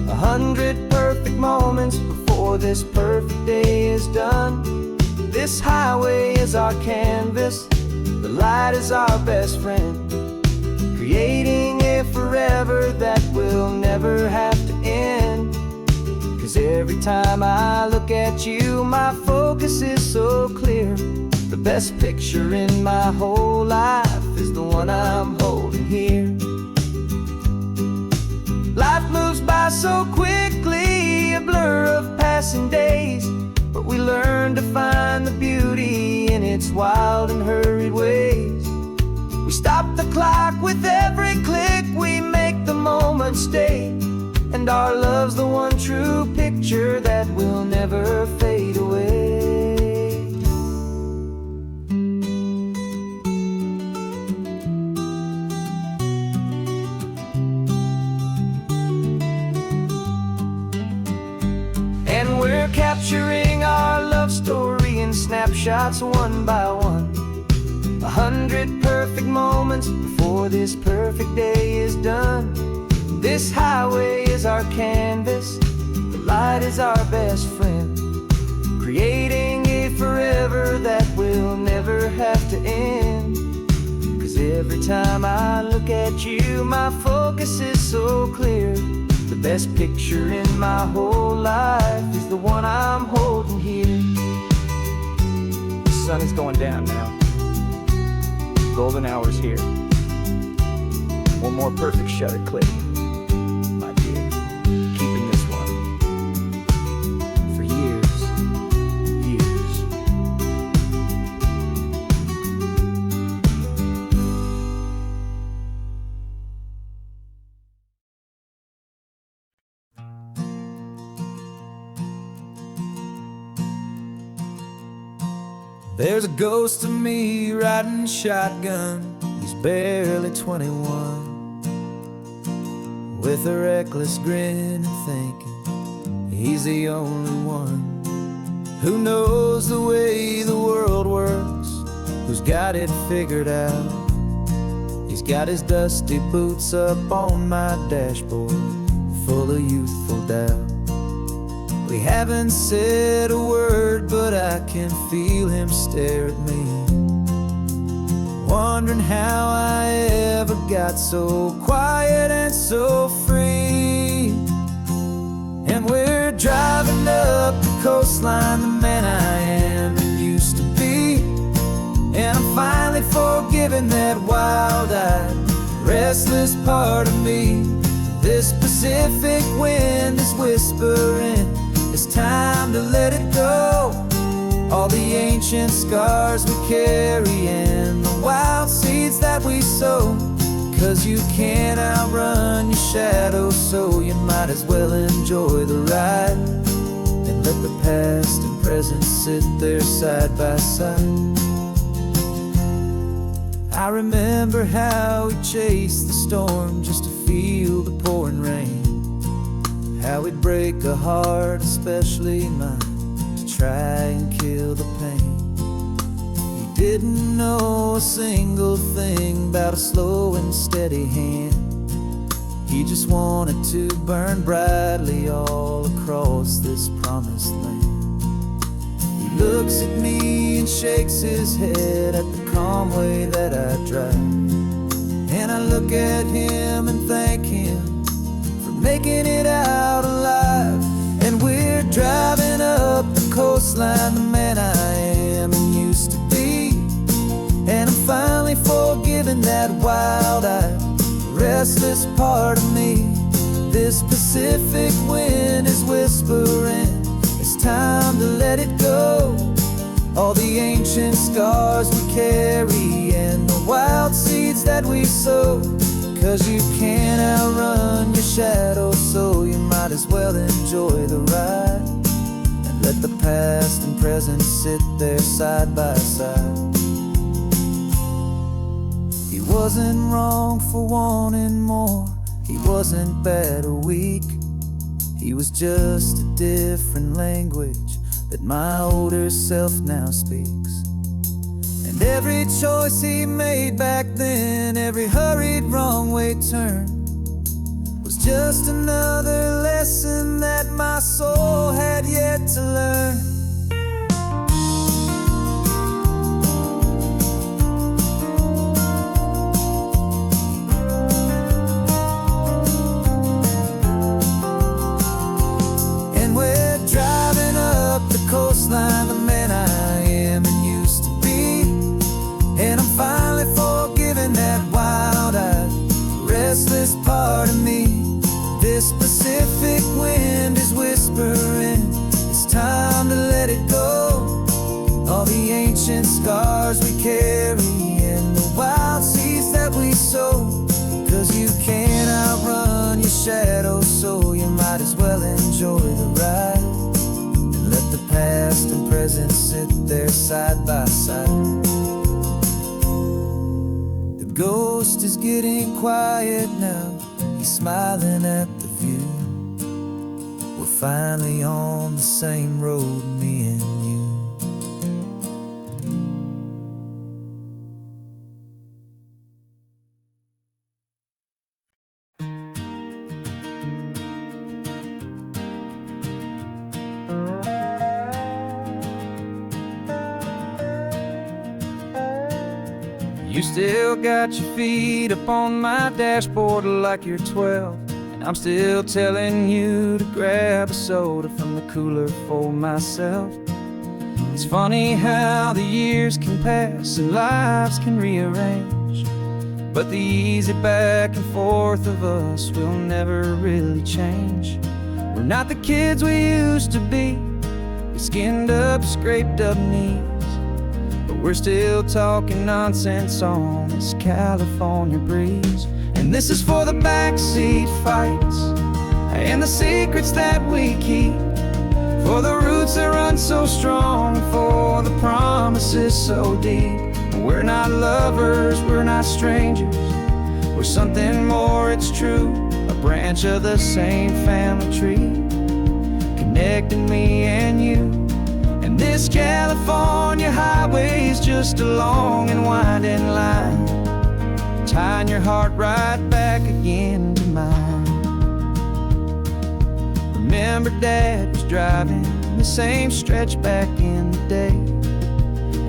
100 perfect moments before this perfect day is done. This highway is our canvas, the light is our best friend, creating a forever that will never have to end. 'Cause every time I look at you, my focus is so clear. The best picture in my whole life is the one I'm holding here. Life moves by so quickly, a blur of passing days, but we learn to find the beauty in its wild and hurried ways. We stop the clock with every click, we make the moment stay, and our love's the one true picture that will never fade away. And we're capturing our love story in snapshots one by one. 100 perfect moments before this perfect day is done. This highway is our canvas, the light is our best friend, creating a forever that will never have to end. 'Cause every time I look at you, my focus is so clear. The best picture in my whole life is the one I'm holding here. The sun is going down now. Golden hour's here. more perfect shutter clip, my dear. Keeping this one for years, years. There's a ghost of me riding shotgun. He's barely 21, with a reckless grin and thinking he's the only one who knows the way the world works, who's got it figured out. He's got his dusty boots up on my dashboard, full of youthful doubt. We haven't said a word, but I can feel him stare at me, wondering how I ever got so quiet and so free. And we're driving up the coastline, the man I am and used to be. And I'm finally forgiving that wild-eyed, restless part of me. This Pacific wind is whispering, it's time to let it go. All the ancient scars we carry and the wild seeds that we sow. 'Cause you can't outrun your shadow, so you might as well enjoy the ride and let the past and present sit there side by side. I remember how we chased the storm just to feel the pouring rain, how we'd break a heart, especially mine, to try and kill the pain. He didn't know a single thing about a slow and steady hand. He just wanted to burn brightly all across this promised land. He looks at me and shakes his head at the calm way that I drive, and I look at him and thank him for making it out alive. And we're driving up the coastline, the man I am and used to be. And I'm finally forgiving that wild-eyed, restless part of me. This Pacific wind is whispering, it's time to let it go. All the ancient scars we carry and the wild seeds that we sow. 'Cause you can't outrun your shadow, so you might as well enjoy the ride and let the past and present sit there side by side. He wasn't wrong for wanting more, he wasn't bad or weak. He was just a different language that my older self now speaks. And every choice he made back then, every hurried wrong way turn, was just another lesson that my soul had yet to learn. And we're driving up the coastline, the man I am and used to be. And I'm finally forgiving that wild-eyed, restless part of me. This Pacific wind is whispering, it's time to let it go. All the ancient scars we carry and the wild seeds that we sow. 'Cause you can't outrun your shadow, so you might as well enjoy the ride and let the past and present sit there side by side. The ghost is getting quiet now, he's smiling at the view. We're finally on the same road, me and you. You still got your feet up on my dashboard like you're 12, and I'm still telling you to grab a soda from the cooler for myself. It's funny how the years can pass and lives can rearrange, but the easy back and forth of us will never really change. We're not the kids we used to be, with skinned up, scraped up knees, but we're still talking nonsense on this California breeze. And this is for the backseat fights and the secrets that we keep, for the roots that run so strong, for the promises so deep. We're not lovers, we're not strangers, we're something more, it's true. A branch of the same family tree, connecting me and you. And this California highway is just a long and winding line, tying your heart right back again to mine. Remember Dad was driving the same stretch back in the day,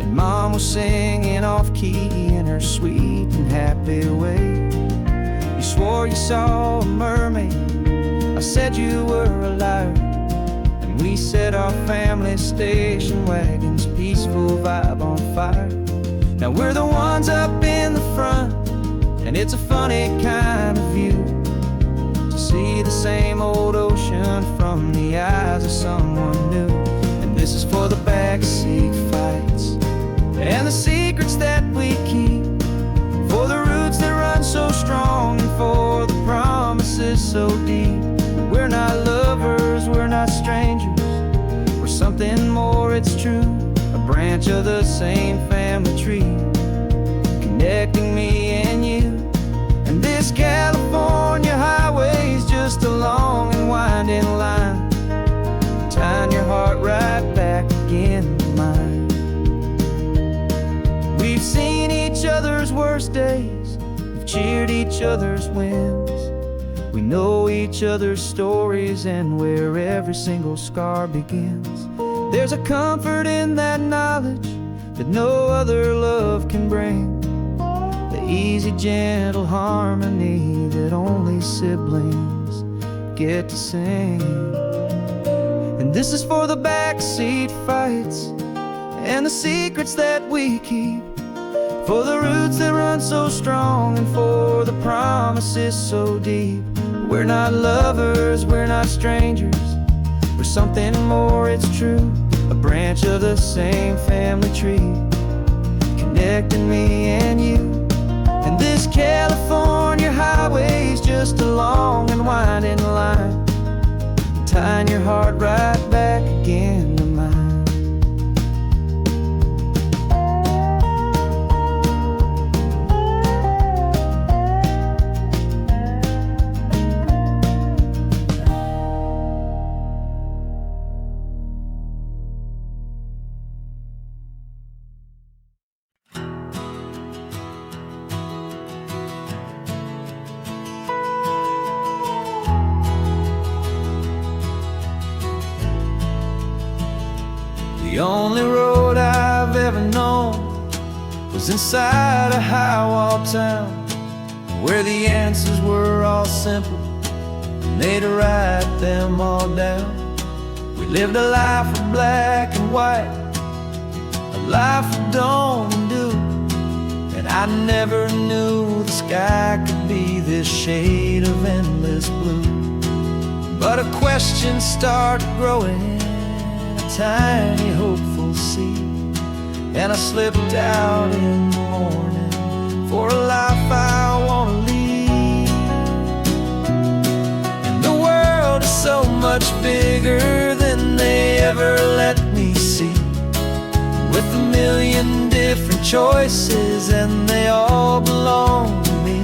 and Mom was singing off-key in her sweet and happy way. You swore you saw a mermaid, I said you were a liar, and we set our family station wagon's peaceful vibe on fire. Now we're the ones up in the front, and it's a funny kind of view to see the same old ocean from the eyes of someone new. And this is for the backseat fights and the secrets that we keep, for the roots that run so strong, and for the promises so deep. We're not lovers, we're not strangers, we're something more, it's true. A branch of the same family tree, connecting me and you. And this California highway is just a long and winding line, tying your heart right back again to mine. We've seen each other's worst days, we've cheered each other's wins, we know each other's stories and where every single scar begins. There's a comfort in that knowledge that no other love can bring, the easy, gentle harmony that only siblings get to sing. And this is for the backseat fights and the secrets that we keep, for the roots that run so strong, and for the promises so deep. We're not lovers, we're not strangers, we're something more, it's true. A branch of the same family tree, connecting me and you. And this California highway is just a long and winding line, tying your heart right back again to mine. The only road I've ever known was inside a high-wall town, where the answers were all simple, and they'd write them all down. We lived a life of black and white, a life of dawn and dew, and I never knew the sky could be this shade of endless blue. But a question started growing, tiny hopeful seed, and I slipped out in the morning for a life I want to lead. And the world is so much bigger than they ever let me see, with a million different choices and they all belong to me.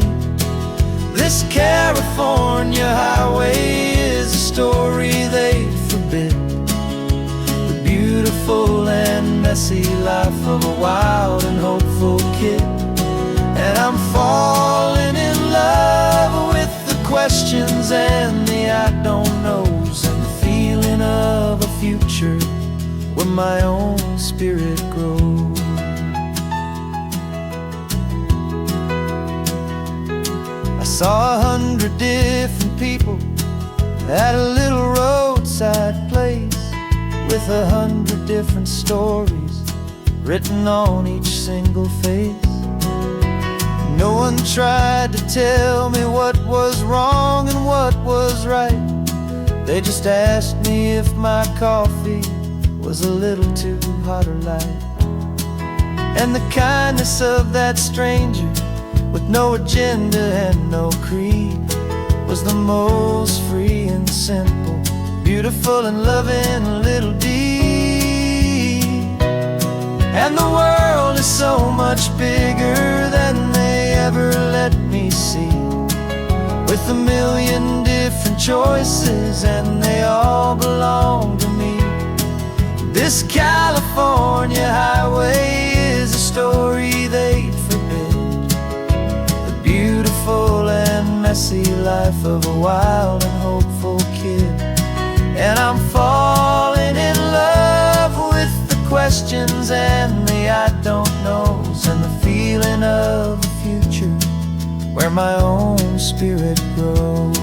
This California highway is a story they forbid, beautiful and messy life of a wild and hopeful kid. And I'm falling in love with the questions and the I don't knows, and the feeling of a future where my own spirit grows. I saw 100 different people at a little roadside place, with 100 different stories written on each single face. No one tried to tell me what was wrong and what was right. They just asked me if my coffee was a little too hot or light. And the kindness of that stranger, with no agenda and no creed, was the most free and simple, beautiful and loving little deed. And the world is so much bigger than they ever let me see, with a million different choices and they all belong to me. This California highway is a story they'd forbid, the beautiful and messy life of a wild and hopeful kid. And I'm falling in love with the questions and the I don't knows, and the feeling of a future where my own spirit grows.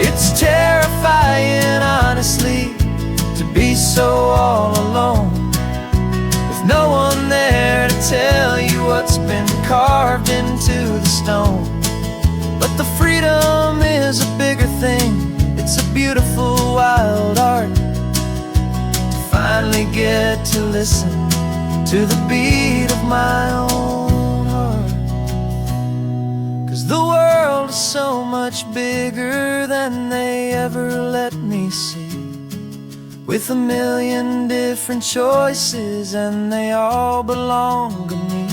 It's terrifying, honestly, to be so all alone, with no one there to tell you what's been carved into the stone. But the freedom is a bigger thing. It's a beautiful wild art to finally get to listen to the beat of my own heart. 'Cause the world is so much bigger than they ever let me see, with a million different choices and they all belong to me.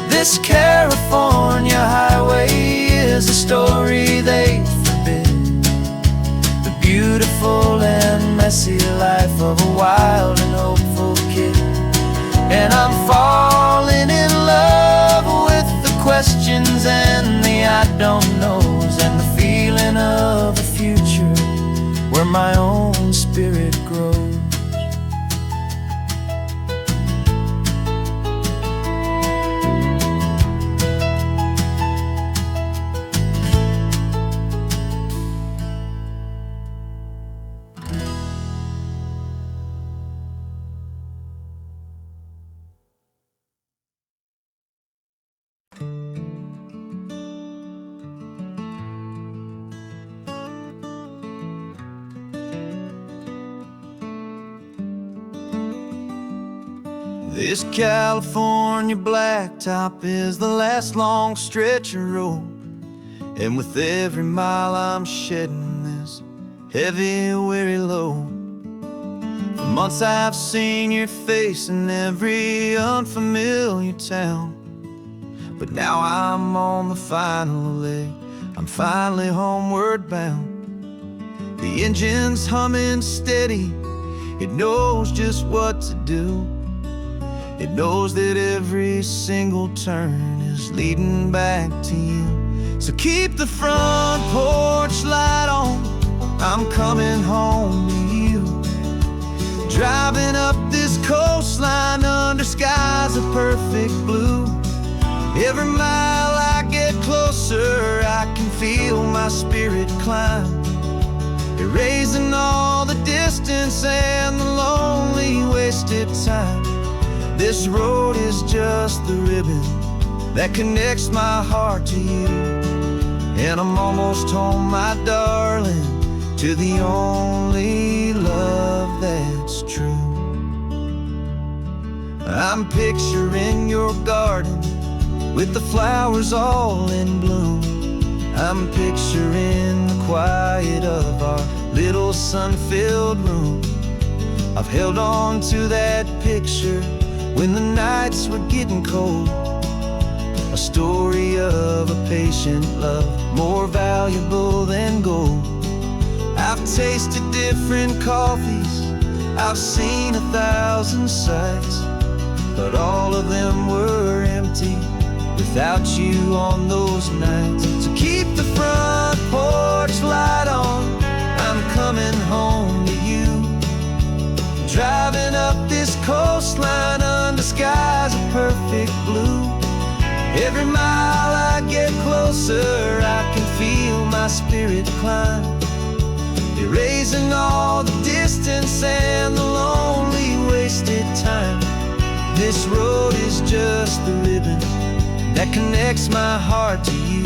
This California highway is a story they forbid, the beautiful and messy life of a wild and hopeful kid. And I'm falling in love with the questions and the I don't knows, and the feeling of a future where my own spirit grows. This California blacktop is the last long stretch of road, and with every mile I'm shedding this heavy, weary load. For months I've seen your face in every unfamiliar town, but now I'm on the final leg, I'm finally homeward bound. The engine's humming steady, it knows just what to do. It knows that every single turn is leading back to you. So keep the front porch light on, I'm coming home to you. Driving up this coastline under skies of perfect blue. Every mile I get closer, I can feel my spirit climb, erasing all the distance and the lonely wasted time. This road is just the ribbon that connects my heart to you, and I'm almost home, my darling, to the only love that's true. I'm picturing your garden with the flowers all in bloom. I'm picturing the quiet of our little sun-filled room. I've held on to that picture when the nights were getting cold, a story of a patient love, more valuable than gold. I've tasted different coffees, I've seen 1,000 sights, but all of them were empty without you on those nights. So keep the front porch light on, I'm coming home to you. Driving up this coastline under skies of perfect blue. Every mile I get closer, I can feel my spirit climb, erasing all the distance and the lonely wasted time. This road is just the ribbon that connects my heart to you.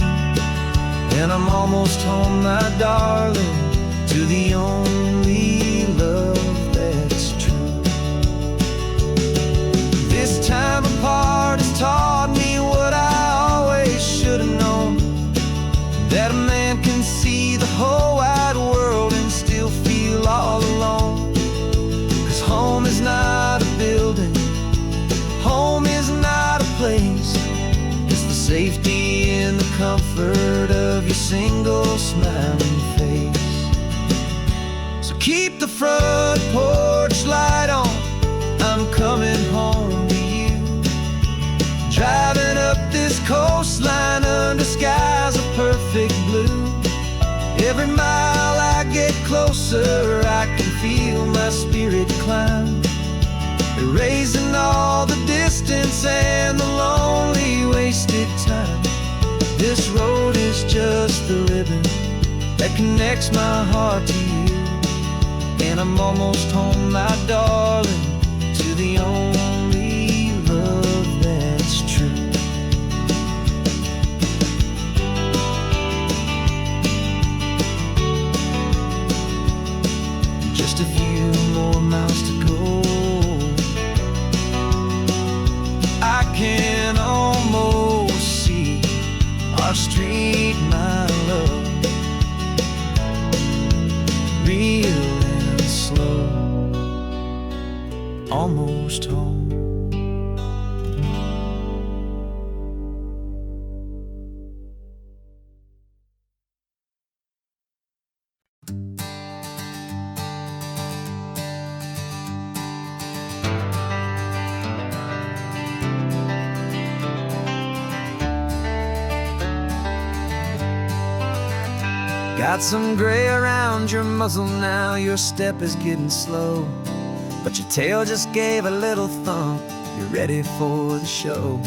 And I'm almost home, my darling, to the only love that's true. This time apart has taught me what I always should have known, that a man can see the whole wide world and still feel all alone. 'Cause home is not a building, home is not a place, it's the safety and the comfort of your single smiling face. So keep the front porch light on, I'm coming home to you. Driving up this coastline under skies of perfect blue. Every mile I get closer, I can feel my spirit climb, erasing all the distance and the lonely wasted time. This road is just the ribbon that connects my heart to you. And I'm almost home, my darling, to the only love that's true. Just a few more miles to go, I can almost see our street, my love, real and slow, almost home. Got some gray around your muzzle now, your step is getting slow, but your tail just gave a little thump, you're ready for the show.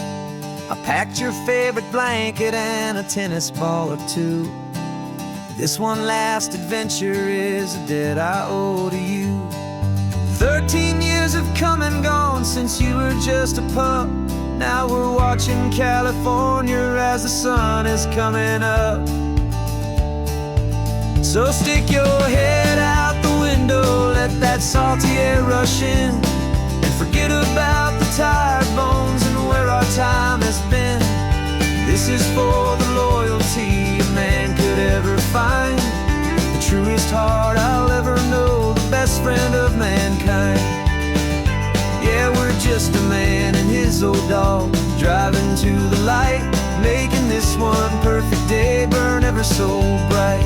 I packed your favorite blanket and a tennis ball or two. This one last adventure is a debt I owe to you. 13 years have come and gone since you were just a pup. Now we're watching California as the sun is coming up. So stick your head out the window, let that salty air rush in, and forget about the tired bones and where our time has been. This is for the loyalty a man could ever find, the truest heart I'll ever know, the best friend of mankind. Yeah, we're just a man and his old dog, driving to the light, making this one perfect day burn ever so bright.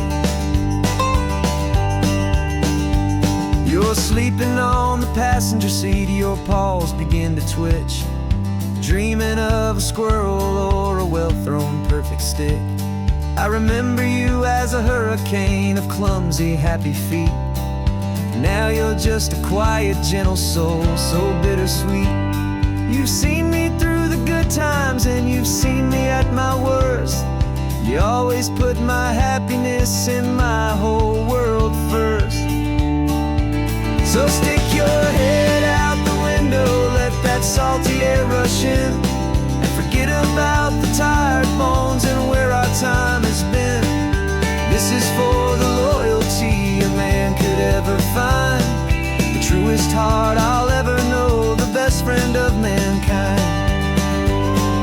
You're sleeping on the passenger seat, your paws begin to twitch, dreaming of a squirrel or a well-thrown perfect stick. I remember you as a hurricane of clumsy, happy feet. Now you're just a quiet, gentle soul, so bittersweet. You've seen me through the good times and you've seen me at my worst. You always put my happiness in my whole world first. So stick your head out the window, let that salty air rush in, and forget about the tired bones and where our time has been. This is for the loyalty a man could ever find, the truest heart I'll ever know, the best friend of mankind.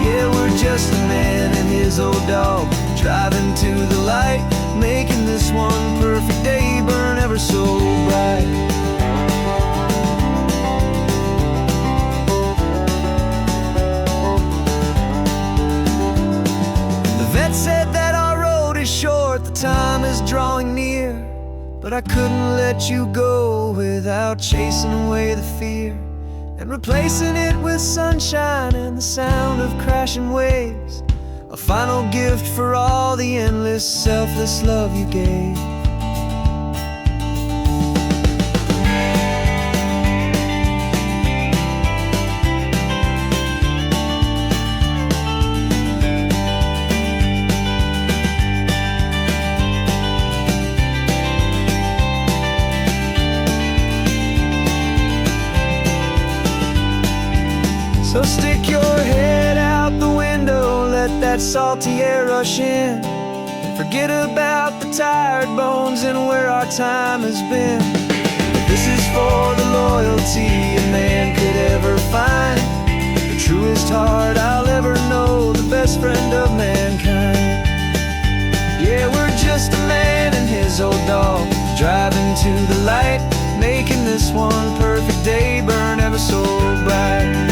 Yeah, we're just a man and his old dog, driving to the light, making this one perfect day burn ever so bright. Said that our road is short, the time is drawing near, but I couldn't let you go without chasing away the fear and replacing it with sunshine and the sound of crashing waves, a final gift for all the endless, selfless love you gave. So stick your head out the window, let that salty air rush in and forget about the tired bones and where our time has been. This is for the loyalty a man could ever find, the truest heart I'll ever know, the best friend of mankind. Yeah, we're just a man and his old dog, driving to the light, making this one perfect day burn ever so bright.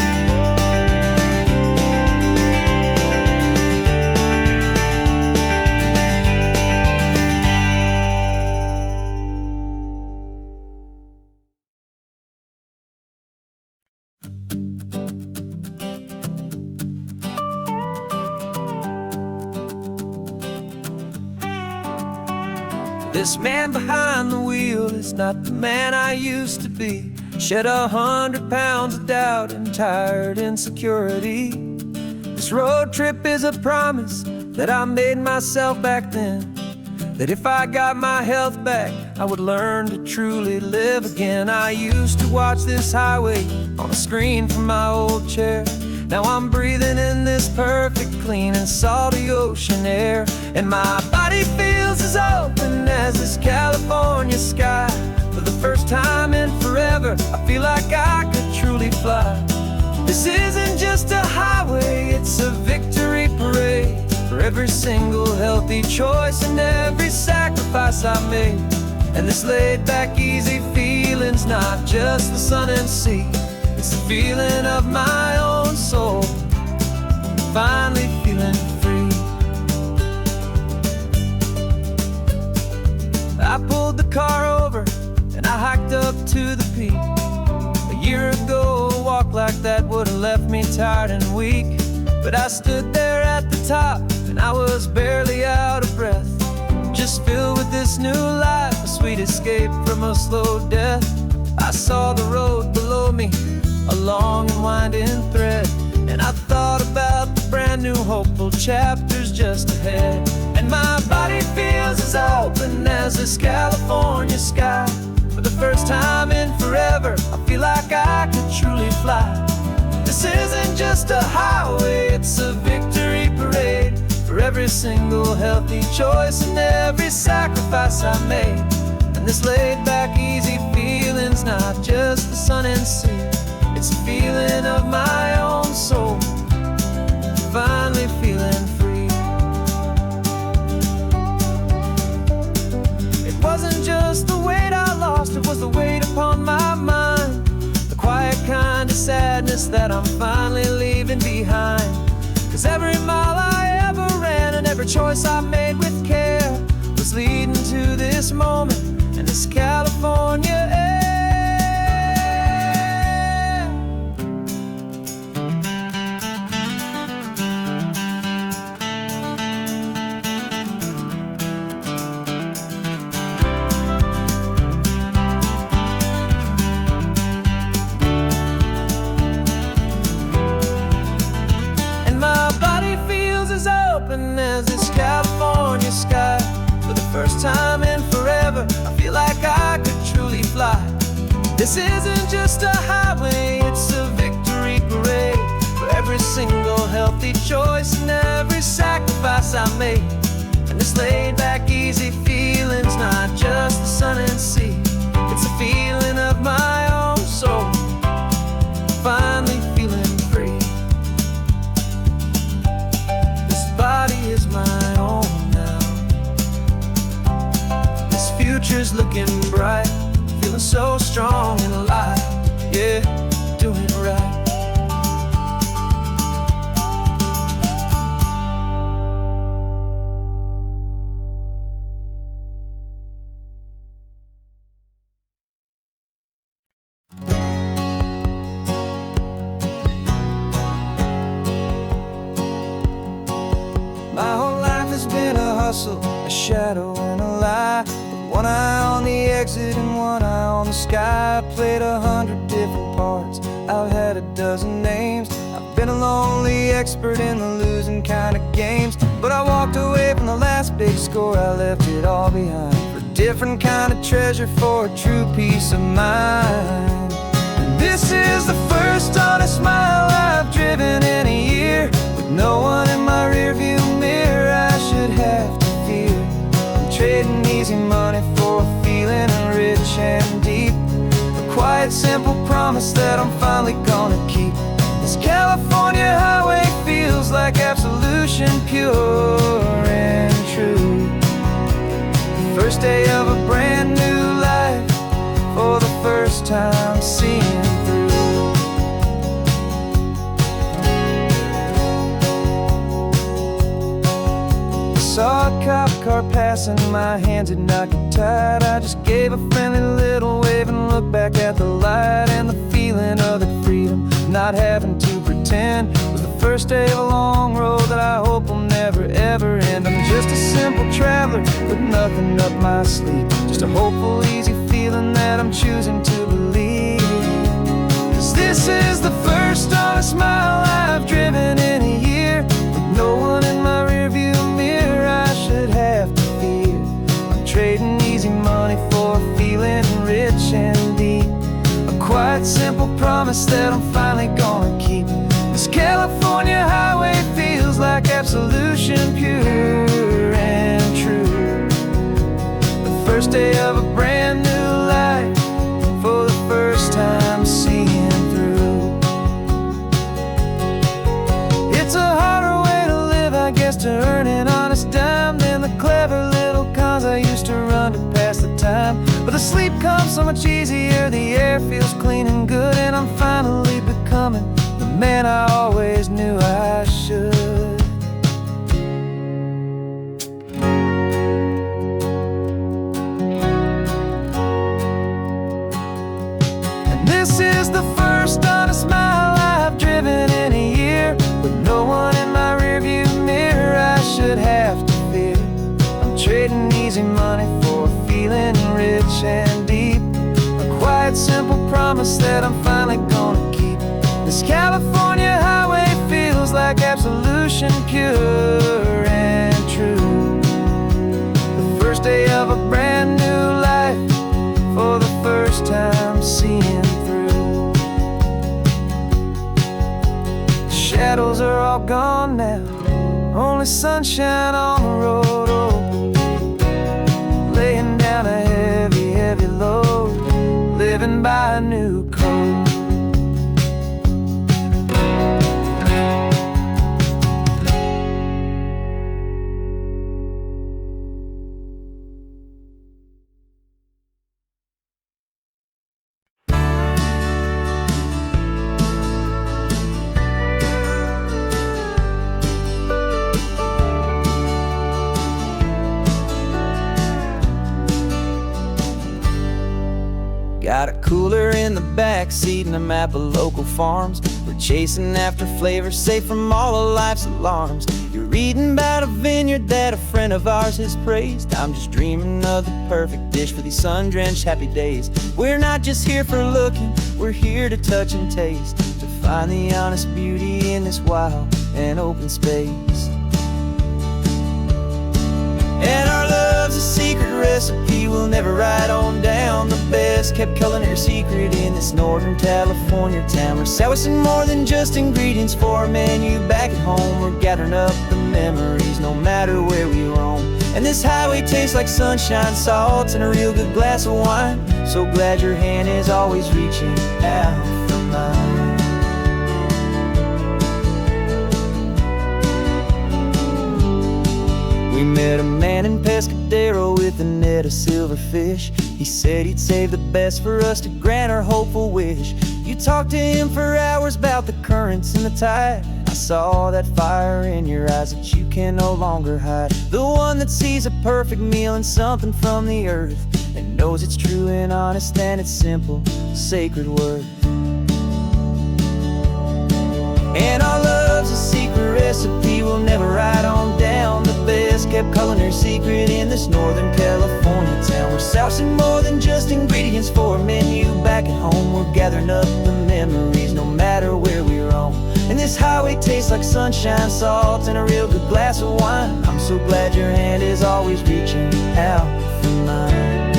This man behind the wheel is not the man I used to be. Shed 100 pounds of doubt and tired insecurity. This road trip is a promise that I made myself back then, that if I got my health back, I would learn to truly live again. I used to watch this highway on a screen from my old chair. Now I'm breathing in this perfect, clean and salty ocean air, and my body feels as open as this California sky. For the first time in forever, I feel like I could truly fly. This isn't just a highway, it's a victory parade for every single healthy choice and every sacrifice I made. And this laid back, easy feeling's not just the sun and sea, it's the feeling of my own soul, finally feeling free. I pulled the car over and I hiked up to the peak. A year ago, a walk like that would have left me tired and weak, but I stood there at the top and I was barely out of breath, just filled with this new life, a sweet escape from a slow death. I saw the road below me, a long and winding thread, and I thought about the brand new hopeful chapters just ahead. And my body feels as open as this California sky. For the first time in forever, I feel like I could truly fly. This isn't just a highway, it's a victory parade for every single healthy choice and every sacrifice I made. And this laid back, easy feeling's not just the sun and sea, it's a feeling of my own soul, finally feeling free. It wasn't just the weight I lost, it was the weight upon my mind, the quiet kind of sadness that I'm finally leaving behind. 'Cause every mile I ever ran and every choice I made with care was leading to this moment and this California air. As this California sky, for the first time in forever, I feel like I could truly fly. This isn't just a highway, it's a victory parade for every single healthy choice and every sacrifice I made. And this laid back, easy feeling's not just the sun and sea, it's a feeling of my own soul, finally feeling free. Body is my own now. This future's looking bright, feeling so strong and alive. Yeah, doing it right. A shadow and a lie, with one eye on the exit and one eye on the sky. I played 100 different parts, I've had a dozen names. I've been a lonely expert in the losing kind of games, but I walked away from the last big score, I left it all behind for a different kind of treasure, for a true peace of mind. And this is the first honest mile I've driven in a year, with No one in my rearview mirror I should have to fear. I'm trading easy money for a feeling rich and deep, a quiet, simple promise that I'm finally gonna keep. This California highway feels like absolution, pure and true. The first day of a brand new life, for the first time seeing through. Saw a cop car passing, my hands had not got tied. I just gave a friendly little wave and looked back at the light. And the feeling of the freedom, not having to pretend, was the first day of a long road that I hope will never ever end. I'm just a simple traveler with nothing up my sleeve, just a hopeful, easy feeling that I'm choosing to believe. 'Cause this is the first honest mile I've driven in a year, with no one in my rearview mirror I should have to fear. I'm trading easy money for a feeling rich and deep, a quiet, simple promise that I'm finally gonna keep. This California highway feels like absolution, pure and true. The first day of a brand new life, for the first time seeing through. It's a harder way to live, I guess, to earn an honest dime than the clever little cons I used to run to pass the time. But the sleep comes so much easier, the air feels clean and good, and I'm finally becoming the man I always knew I should. And this is the first honest mile I've driven in a year, with no one in my rearview mirror I should have to fear. I'm trading easy money for a feeling rich and deep, a quiet, simple promise that I'm finally gonna keep. This California highway feels like absolution, pure and true. The first day of a brand new life, for the first time seeing through. The shadows are all gone now, only sunshine on the road. Oh, laying down a heavy, heavy load, living by a new code. Got a cooler in the back seat and a map of local farms. We're chasing after flavors safe from all of life's alarms. You're reading about a vineyard that a friend of ours has praised. I'm just dreaming of the perfect dish for these sun-drenched happy days. We're not just here for looking, we're here to touch and taste, to find the honest beauty in this wild and open space. And our love's a secret recipe we'll never write on down. The best kept culinary secret in this Northern California town. We're selling more than just ingredients for a menu back at home. We're gathering up the memories no matter where we roam. And this highway tastes like sunshine, salt, and a real good glass of wine. So glad your hand is always reaching out for mine. We met a man in Pescadero with a net of silverfish. He said he'd save the best for us to grant our hopeful wish. You talked to him for hours about the currents and the tide. I saw that fire in your eyes that you can no longer hide. The one that sees a perfect meal in something from the earth, and knows it's true and honest and it's simple, sacred worth. And our love's a secret recipe we'll never write on down. The best kept culinary secret in this Northern California town. We're sourcing more than just ingredients for a menu back at home. We're gathering up the memories no matter where we roam. And this highway tastes like sunshine, salt, and a real good glass of wine. I'm so glad your hand is always reaching out for mine.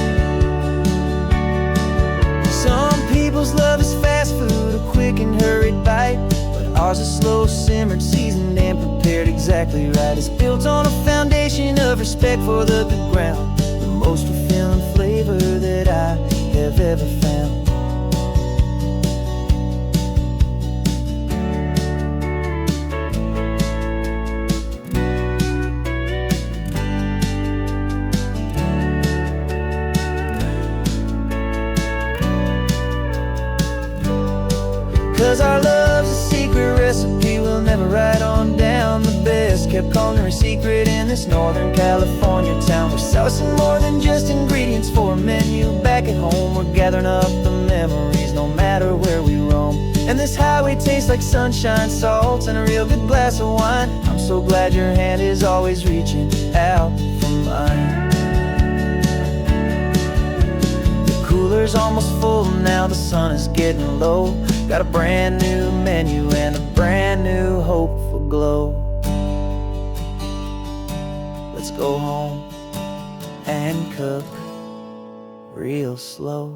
Some people's love is fast food, a quick and hurried bite, but our ours is slow simmered, seasoned and prepared exactly right. It's built on a foundation of respect for the good ground, the most fulfilling flavor that I have ever found. 'Cause our love's a secret recipe we'll never write on down. The best kept culinary secret in this Northern California town. We're sourcing more than just ingredients for a menu. Back at home we're gathering up the memories no matter where we roam. And this highway tastes like sunshine, salts, and a real good glass of wine. I'm so glad your hand is always reaching out for mine. The cooler's almost full now, the sun is getting low. Got a brand new menu and a brand new hopeful glow. Let's go home and cook real slow.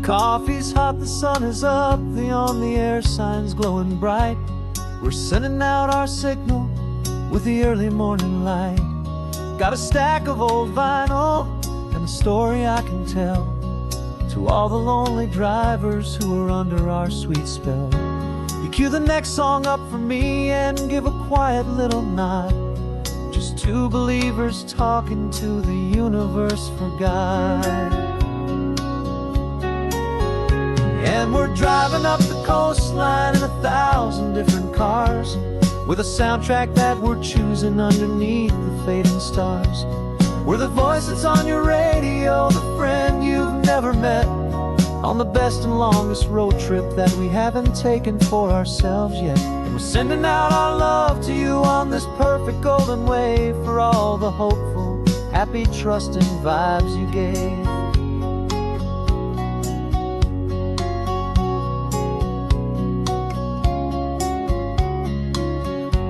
Coffee's hot, the sun is up, the on-the-air sign's glowing bright. We're sending out our signal with the early morning light. Got a stack of old vinyl and a story I can tell to all the lonely drivers who are under our sweet spell. You cue the next song up for me and give a quiet little nod. Just two believers talking to the universe for God. And we're driving up the coastline in 1,000 different cars, with a soundtrack that we're choosing underneath the fading stars. We're the voice that's on your radio, the friend you've never met, on the best and longest road trip that we haven't taken for ourselves yet. And we're sending out our love to you on this perfect golden wave, for all the hopeful, happy, trusting vibes you gave.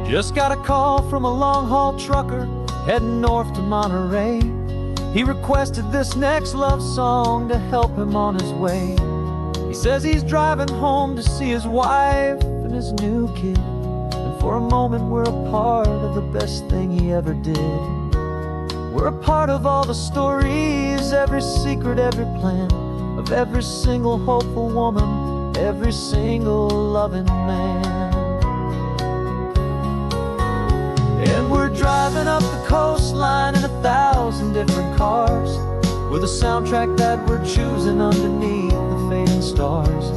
Just got a call from a long-haul trucker heading north to Monterey. He requested this next love song to help him on his way. He says he's driving home to see his wife and his new kid, and for a moment we're a part of the best thing he ever did. We're a part of all the stories, every secret, every plan, of every single hopeful woman, every single loving man. And we're driving up the coastline in 1,000 different cars, with a soundtrack that we're choosing underneath the fading stars.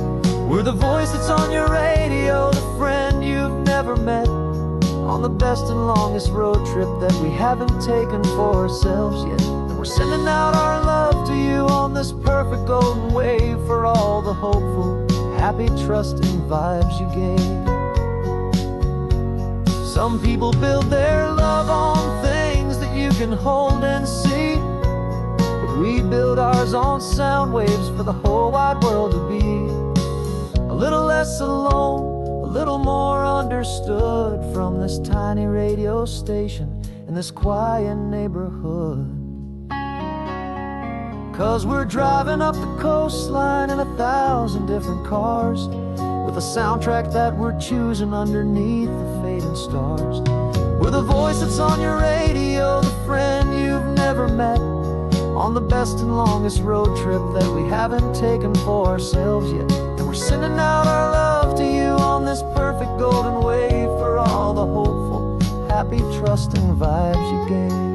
We're the voice that's on your radio, the friend you've never met, on the best and longest road trip that we haven't taken for ourselves yet. And we're sending out our love to you on this perfect golden wave, for all the hopeful, happy, trusting vibes you gave. Some people build their love on things that you can hold and see, but we build ours on sound waves for the whole wide world to be a little less alone, a little more understood, from this tiny radio station in this quiet neighborhood. 'Cause we're driving up the coastline in 1,000 different cars, with a soundtrack that we're choosing underneath the fading stars. We're the voice that's on your radio, the friend you've never met, on the best and longest road trip that we haven't taken for ourselves yet. And we're sending out our love to you on this perfect golden wave, for all the hopeful, happy, trusting vibes you gave.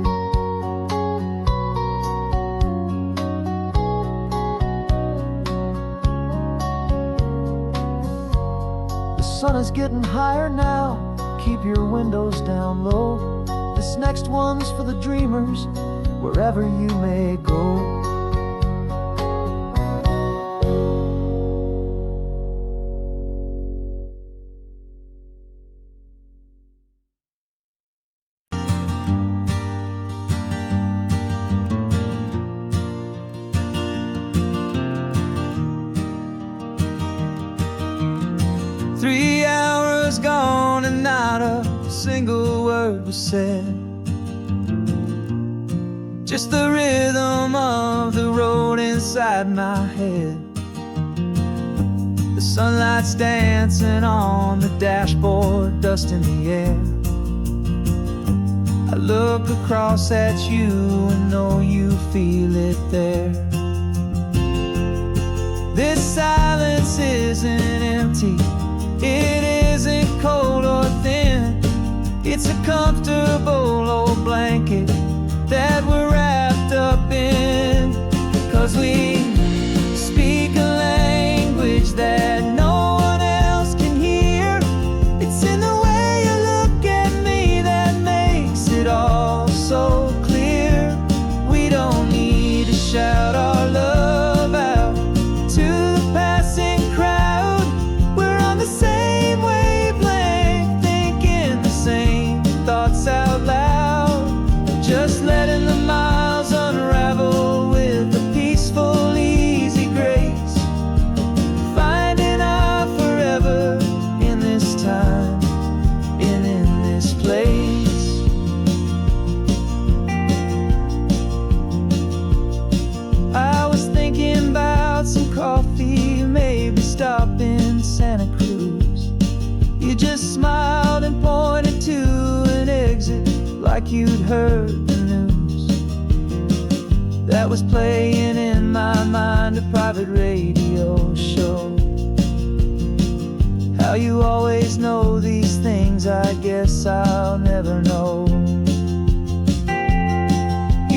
The sun is getting higher now, keep your windows down low. This next one's for the dreamers, wherever you may go. single word was said. Just the rhythm of the road inside my head. The sunlight's dancing on the dashboard, dust in the air. I look across at you and know you feel it there. This silence isn't empty, it isn't cold or thin. It's a comfortable old blanket that we're wrapped up in. 'Cause we speak a language that no one else can hear. It's in the way you look at me that makes it all so clear. We don't need to shout our love out to the passing crowd. We're on the same wavelength, thinking the same thoughts out loud. Just letting the miles unravel with a peaceful, easy grace. Finding our forever in this time and in this place. I was thinking about some coffee, maybe stop in Santa Cruz. You just smiled and pointed to an exit like you'd heard the news. That was playing in my mind, a private radio show. How you always know these things, I guess I'll never know.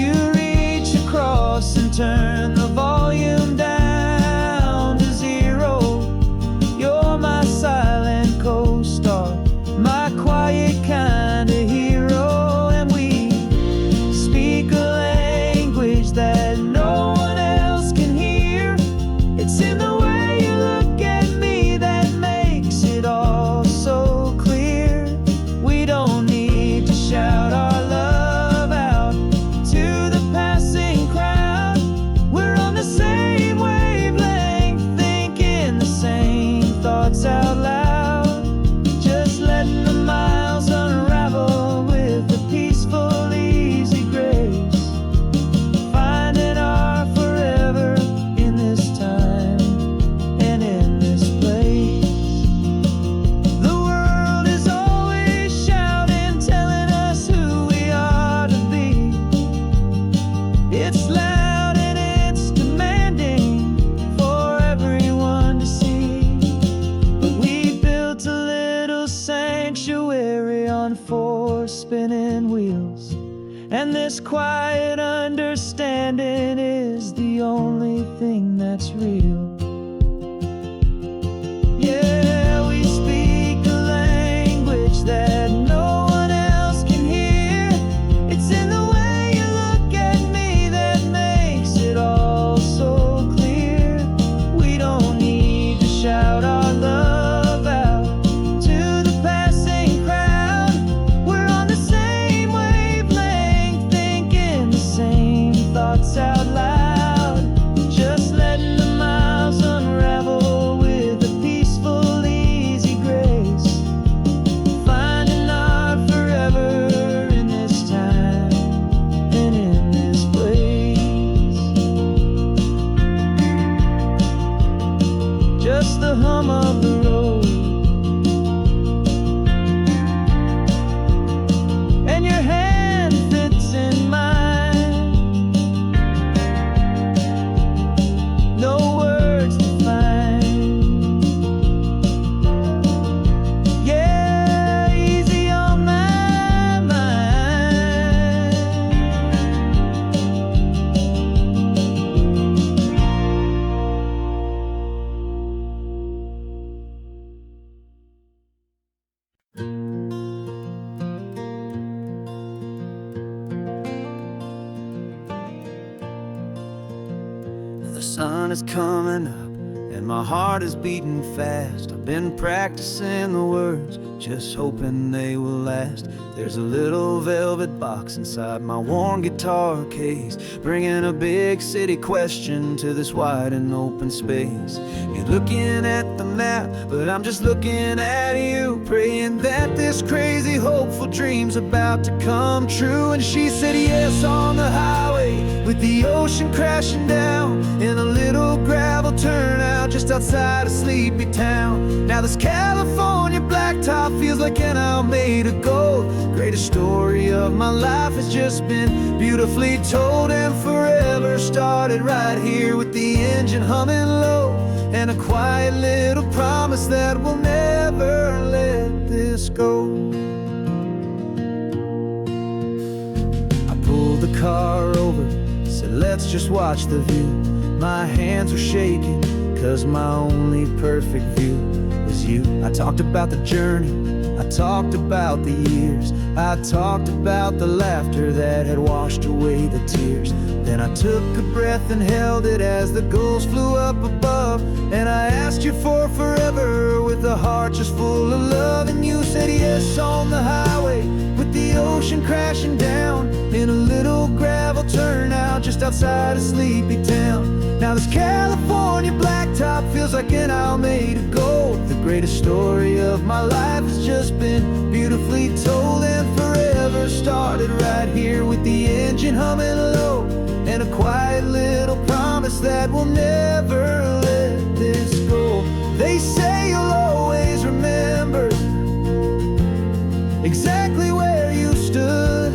You reach across and turn the volume down to 0. You're my silent co-star, my quiet kind of hero. And we speak a language that no one else can hear. It's in the way you look at me that makes it all so clear. We don't need to shout our love out to the passing crowd. We're on the same wavelength, thinking the same thoughts out loud. Just letting the miles unravel with a peaceful, easy grace. Finding our forever in this time and in this place. The world is always shouting, telling us who we are to be. It's loud and it's demanding for everyone to see. But we built a little sanctuary on 4 spinning wheels, and this quiet understanding is the only thing that's real. Yeah, we speak a language that no one else can hear. It's in the way you look at me that makes it all so clear. We don't need to shout our love out to the passing crowd. We're on the same wavelength, thinking the same thoughts out loud. Just letting the miles unravel with a peaceful, easy grace. Finding our forever in this time and in this place. Just the hum of the road and your hand fits in mine. No words to find. Yeah, easy on my mind. The sun is coming up and my heart is beating fast. I've been practicing the words, just hoping they will last. There's a little velvet box inside my worn guitar case, bringing a big city question to this wide and open space. You're looking at the map, but I'm just looking at you, praying that this crazy hopeful dream's about to come true. And she said yes on the highway, with the ocean crashing down, in a little gravel turnout just outside a sleepy town. Now this California blacktop feels like an isle made of gold. Greatest story of my life has just been beautifully told, and forever started right here with the engine humming low, and a quiet little promise that we'll never let this go. I pulled the car over, said let's just watch the view. My hands were shaking, cause my only perfect view was you. I talked about the journey, I talked about the years, I talked about the laughter that had washed away the tears. Then I took a breath and held it as the gulls flew up above, and I asked you for forever with a heart just full of love. And you said yes on the highway, with the ocean crashing down, in a little gravel turnout just outside a sleepy town. Now this California blacktop feels like an isle made of gold. The greatest story of my life has just been beautifully told, and forever started right here with the engine humming low, and a quiet little promise that we'll never let this go. They say you'll always remember exactly where you stood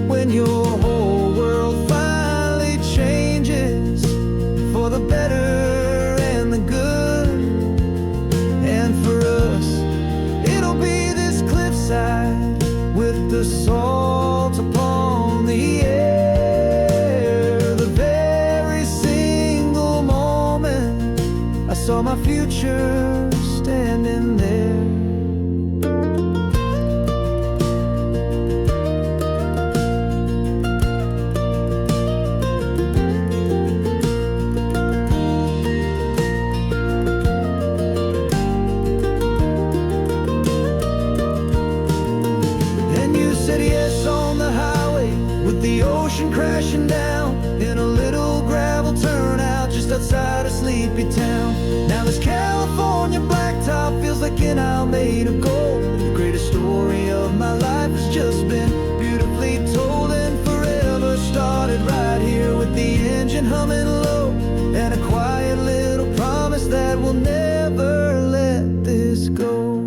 when your whole world finally changes for the better and the good. And for us, it'll be this cliffside with the salt upon the air. The very single moment I saw my future standing there. The ocean crashing down, in a little gravel turnout just outside a sleepy town. Now this California blacktop feels like an isle made of gold. The greatest story of my life has just been beautifully told, and forever started right here with the engine humming low, and a quiet little promise that we'll never let this go.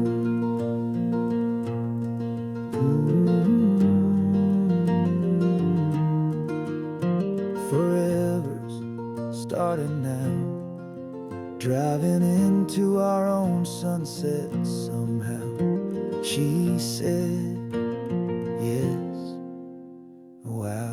Forever's started now, driving into our own sunset somehow. She said yes, wow.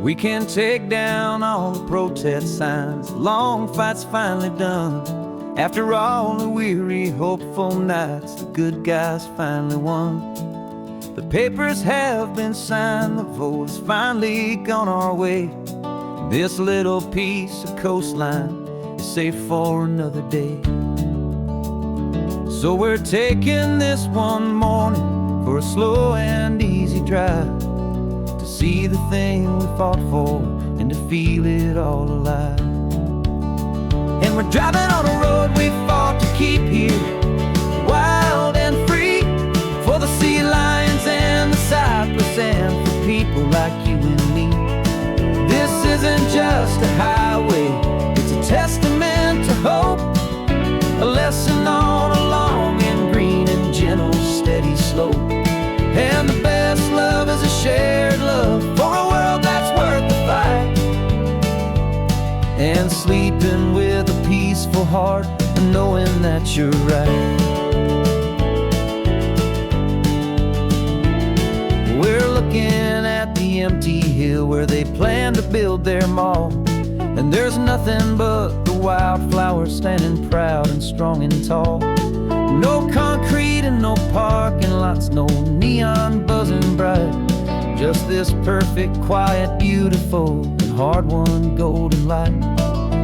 We can take down all the protest signs, long fight's finally done. After all the weary, hopeful nights, the good guys finally won. The papers have been signed, the vote has finally gone our way. This little piece of coastline is safe for another day. So we're taking this one morning for a slow and easy drive, to see the thing we fought for and to feel it all alive. And we're driving on a road we fought to keep here, wild and free, for the sea lions and the cypress and for people like you and me. This isn't just a highway, it's a testament to hope, a lesson on a long and green and gentle steady slope. And the best love is a shared love for a world that's worth the fight, and sleeping with a peaceful heart and knowing that you're right. empty hill where they plan to build their mall. And there's nothing but the wildflowers standing proud and strong and tall. No concrete and no parking lots, no neon buzzing bright. Just this perfect, quiet, beautiful, and hard-won golden light.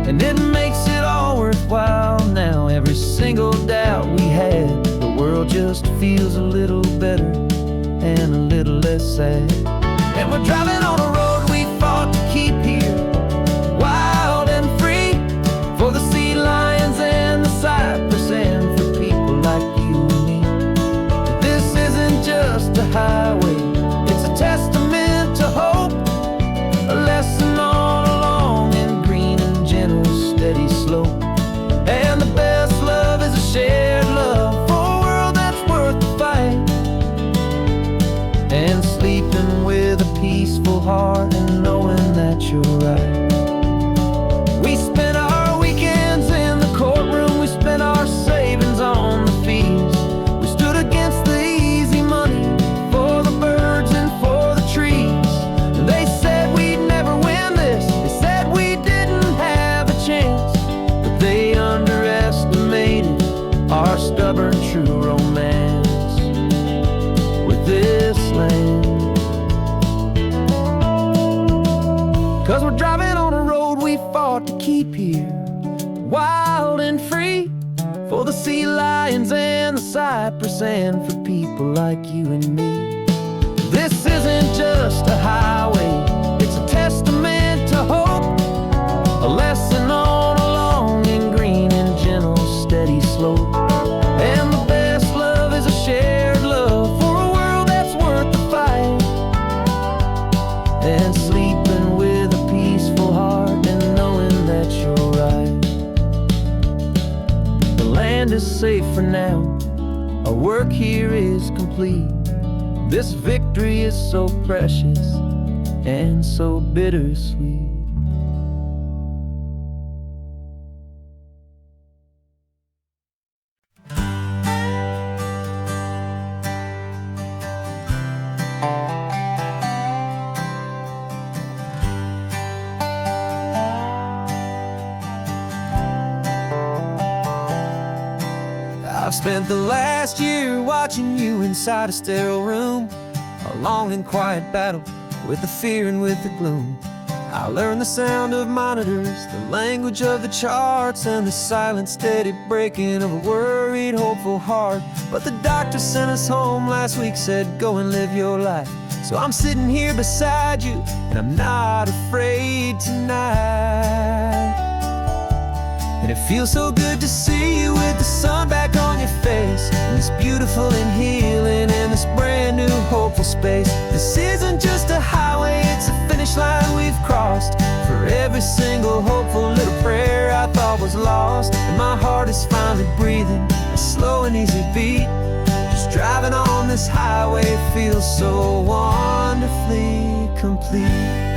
And it makes it all worthwhile now. Every single doubt we had, the world just feels a little better and a little less sad. And we're driving on a road we fought to keep here, wild and free, for the sea lions and the cypress and for people like you and me. This isn't just a highway, it's a testament to hope, a lesson all along in green and gentle, steady slope. And the best love is a shared love for a world that's worth the fight. And sleeping with a peaceful heart and knowing that you're right. We spent our weekends in the courtroom, we spent our savings on the fees. We stood against the easy money for the birds and for the trees. And they said we'd never win this, they said we didn't have a chance, but they underestimated our stubborn true romance with this land. 'Cause we're driving on a road we fought to keep here, wild and free, for the sea lions and the cypress and for people like you and me. This isn't just a highway, it's a testament to hope, a lesson all along in green and gentle, steady slope. And the best love is a shared love for a world that's worth the fight. And sleeping with a peaceful heart and knowing that you're right. The land is safe for now, our work here is complete. This victory is so precious and so bittersweet. I've spent the last year watching you inside a sterile room, a long and quiet battle with the fear and with the gloom. I learned the sound of monitors, the language of the charts, and the silent, steady breaking of a worried, hopeful heart. But the doctor sent us home last week, said go and live your life. So I'm sitting here beside you, and I'm not afraid tonight. And it feels so good to see you with the sun back on your face, and this beautiful and healing in this brand new hopeful space. This isn't just a highway, it's a finish line we've crossed. For every single hopeful little prayer I thought was lost, and my heart is finally breathing a slow and easy beat. Just driving on this highway feels so wonderfully complete.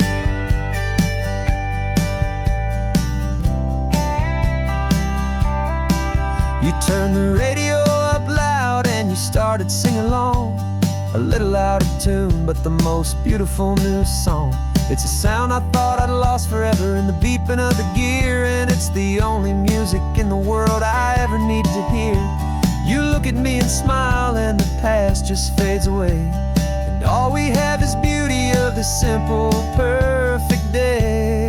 You turned the radio up loud and you started singing along, a little out of tune, but the most beautiful new song. It's a sound I thought I'd lost forever in the beeping of the gear, and it's the only music in the world I ever need to hear. You look at me and smile and the past just fades away, and all we have is beauty of this simple, perfect day.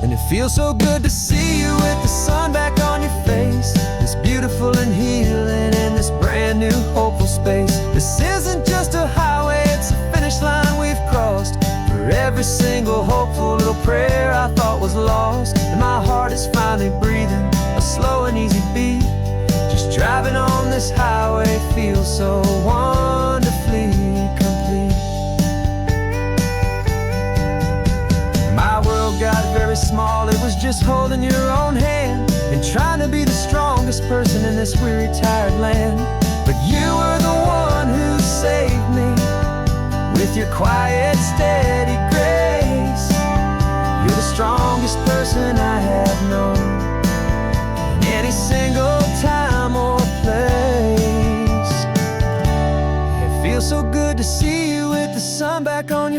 And it feels so good to see you with the sun back on your face, this beautiful and healing in this brand new hopeful space. This isn't just a highway, it's a finish line we've crossed. For every single hopeful little prayer I thought was lost, and my heart is finally breathing a slow and easy beat. Just driving on this highway feels so wonderfully complete. My world got very small, it was just holding your own hand and trying to be the strongest person in this weary, tired land. But you were the one who saved me with your quiet, steady grace. You're the strongest person I have known in any single time or place. It feels so good to see you with the sun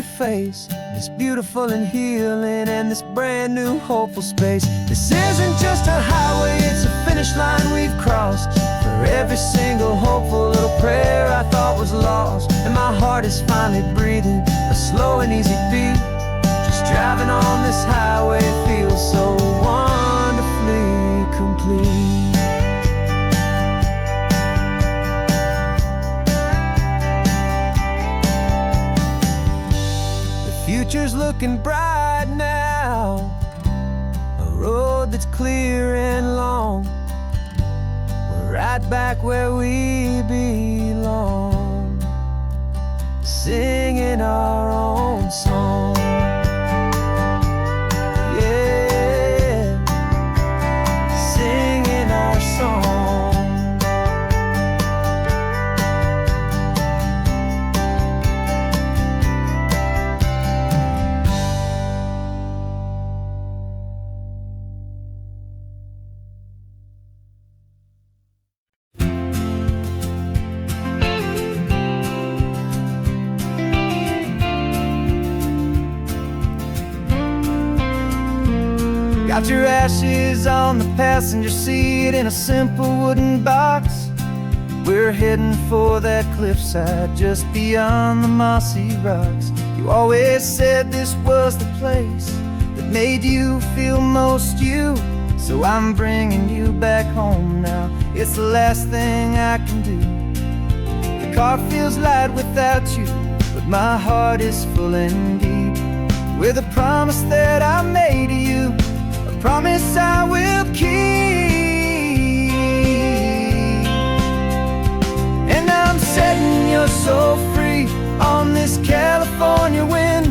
familiar face, this beautiful and healing, and this brand new hopeful space. This isn't just a highway, it's a finish line we've crossed. For every single hopeful little prayer I thought was lost, and my heart is finally breathing a slow and easy beat. Just driving on this highway feels so wonderfully complete. Future's looking bright now, a road that's clear and long. We're right back where we belong, singing our own song. Yeah, singing our song. Got your ashes on the passenger seat in a simple wooden box. We're heading for that cliffside just beyond the mossy rocks. You always said this was the place that made you feel most you. So I'm bringing you back home now. It's the last thing I can do. The car feels light without you, but my heart is full and deep with a promise that I made to you, a promise I will keep. And I'm setting your soul free on this California wind,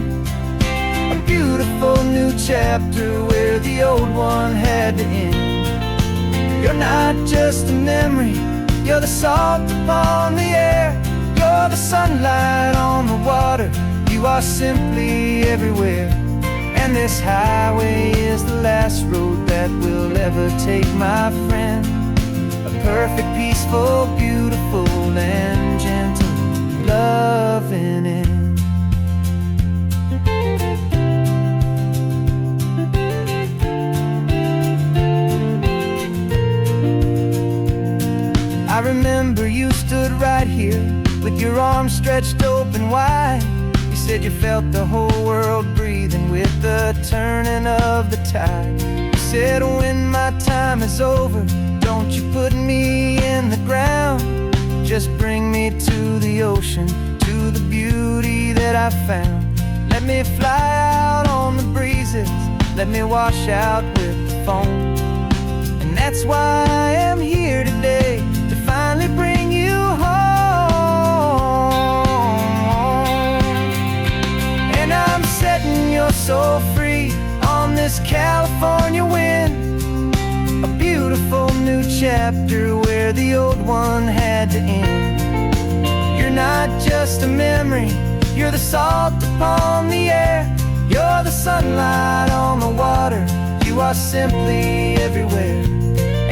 a beautiful new chapter where the old one had to end. You're not just a memory, you're the salt upon the air, you're the sunlight on the water, you are simply everywhere. And this highway is the last road that will ever take, my friend. A perfect, peaceful, beautiful, and gentle, loving end. I remember you stood right here with your arms stretched open wide. You said you felt the whole world breathing with the turning of the tide. You said when my time is over, don't you put me in the ground, just bring me to the ocean, to the beauty that I found. Let me fly out on the breezes, let me wash out with the foam. And that's why I am here today, to finally bring you home. And I'm setting your soul free on this California wind, a beautiful new chapter where the old one had to end. You're not just a memory, you're the salt upon the air, you're the sunlight on the water, you are simply everywhere.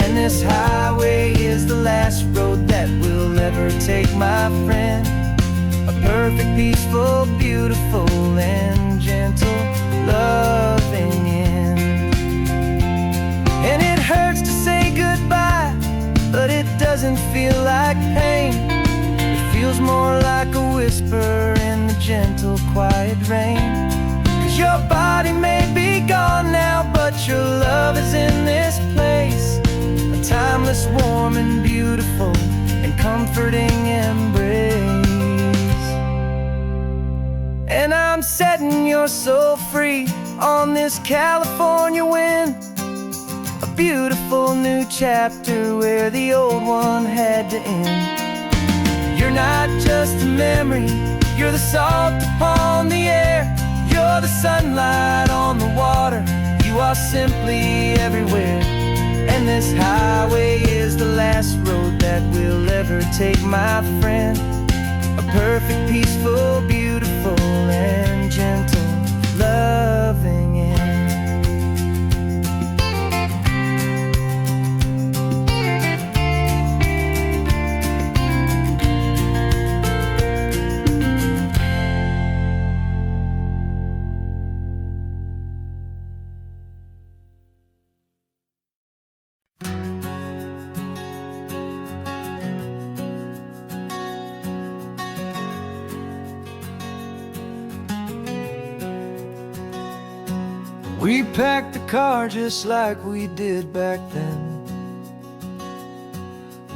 And this highway is the last road that we'll ever take, my friend. A perfect, peaceful, beautiful, and gentle, loving end. And it hurts to say goodbye, but it doesn't feel like pain. It feels more like a whisper in the gentle, quiet rain. 'Cause your body may be gone now, but your love is in this place, a timeless, warm, and beautiful, and comforting embrace. And I'm setting your soul free on this California wind, a beautiful new chapter where the old one had to end. You're not just a memory, you're the salt upon the air, you're the sunlight on the water, you are simply everywhere. And this highway is the last road that we'll ever take, my friend. A perfect, peaceful, beautiful, and gentle, loving end. We packed the car just like we did back then.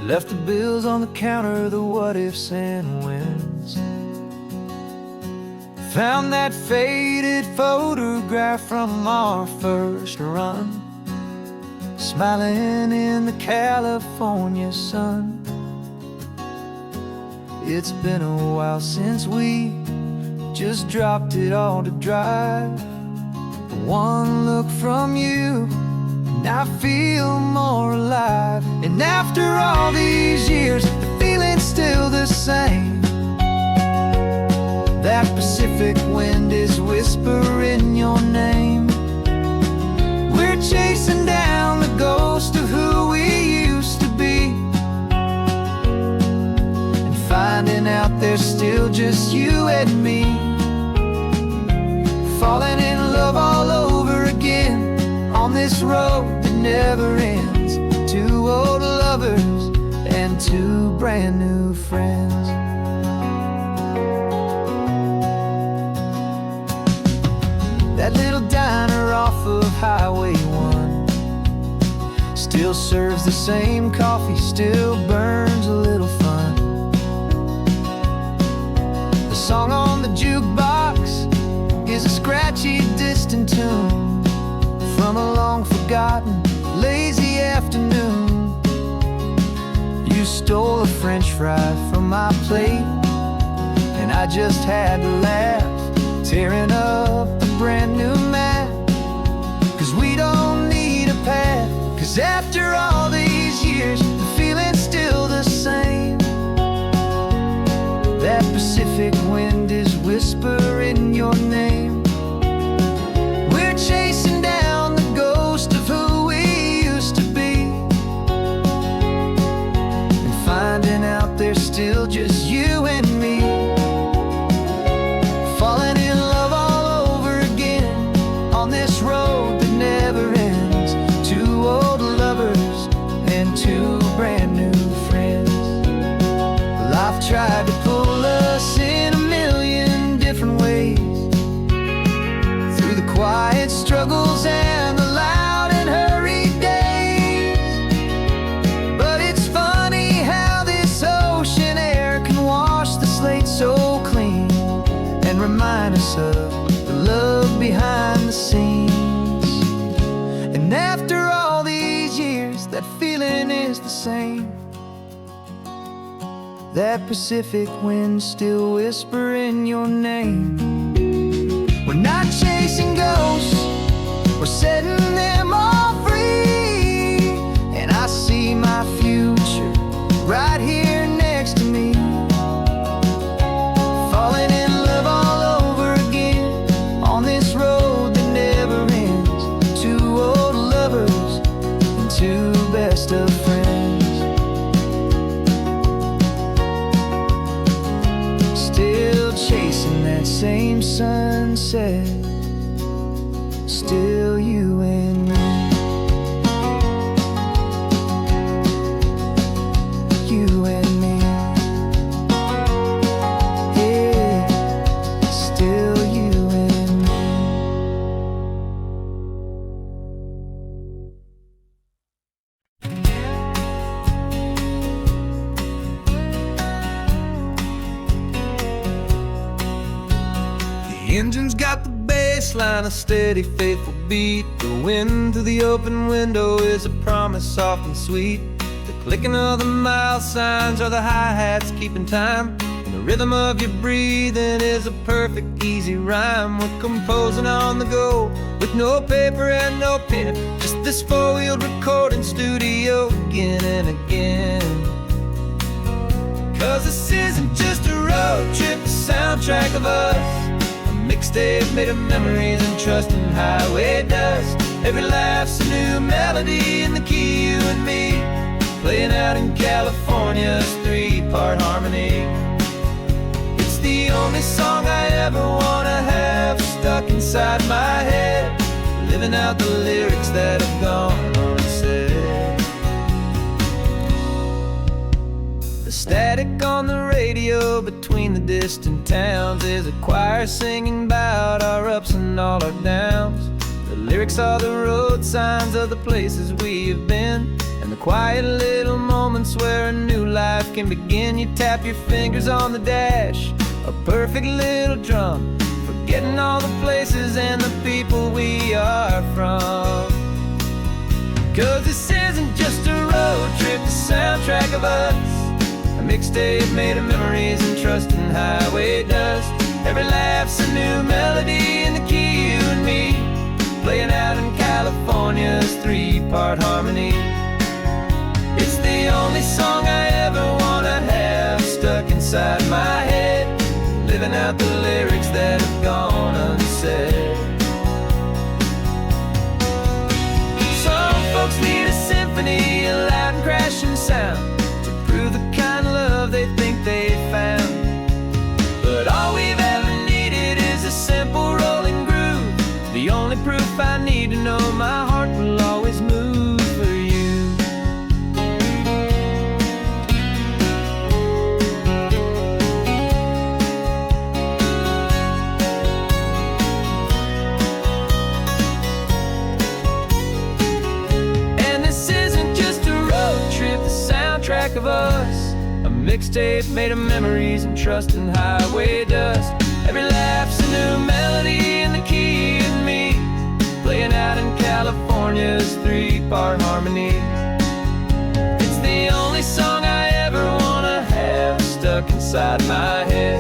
Left the bills on the counter, the what ifs and whens. Found that faded photograph from our first run, smiling in the California sun. It's been a while since we just dropped it all to drive. One look from you and I feel more alive. And after all these years, the feeling's still the same. That Pacific wind is whispering your name. We're chasing down the ghost of who we used to be, and finding out there's still just you and me. Falling in love all over again on this road that never ends. Two old lovers and two brand new friends. That little diner off of Highway 1 still serves the same coffee, still burns a little fun. The song on the jukebox is a scratchy, distant tune from a long-forgotten, lazy afternoon. You stole a French fry from my plate, and I just had to laugh, tearing up the brand new map. 'Cause we don't need a path, 'cause after all these years, the feeling's still the same. That Pacific wind is whispering your name. We're chasing down the ghost of who we used to be, and finding out there's still just you and me. Falling in love all over again on this road that never ends. Two old lovers and two brand new friends. Life tried to pull us in a million different ways, through the quiet struggles and the loud and hurried days. But it's funny how this ocean air can wash the slate so clean, and remind us of the love behind the scenes. And after all these years, that feeling is the same. That Pacific wind still whispering your name. We're not chasing ghosts, we're setting them all free. And I see my future right here next to me. Falling in love all over again on this road that never ends. Two old lovers and two best of friends. Still chasing that same sunset, still you and me. You and me. Yeah, still you and me. The engine's got the bass line, a steady, faithful beat. The wind through the open window is a promise, soft and sweet. The clicking of the mile signs are the hi-hats keeping time. And the rhythm of your breathing is a perfect, easy rhyme. We're composing on the go with no paper and no pen, just this four-wheeled recording studio again and again. 'Cause this isn't just a road trip, a soundtrack of us, mixtape made of memories and trust in highway dust. Every laugh's a new melody in the key, you and me, playing out in California's three-part harmony. It's the only song I ever wanna have stuck inside my head, living out the lyrics that have gone unsaid. The static on the radio between the distant towns is a choir singing about our ups and all our downs. The lyrics are the road signs of the places we have been, and the quiet little moments where a new life can begin. You tap your fingers on the dash, a perfect little drum, forgetting all the places and the people we are from. 'Cause this isn't just a road trip, the soundtrack of us, a mixtape made of memories and trust in highway dust. Every laugh's a new melody in the key, you and me, playing out in California's three-part harmony. It's the only song I ever wanna have stuck inside my head, living out the lyrics that have gone unsaid. Some folks need a symphony, a loud and crashing sound, to prove the kind of love they think they found. But all we've ever needed is a simple rolling groove, the only proof I need to know my heart will always move for you. And this isn't just a road trip, the soundtrack of us, a mixtape made of memories and trust in highway dust. Every laugh's a new melody in the key and me, playing out in California's three-part harmony. It's the only song I ever wanna have stuck inside my head,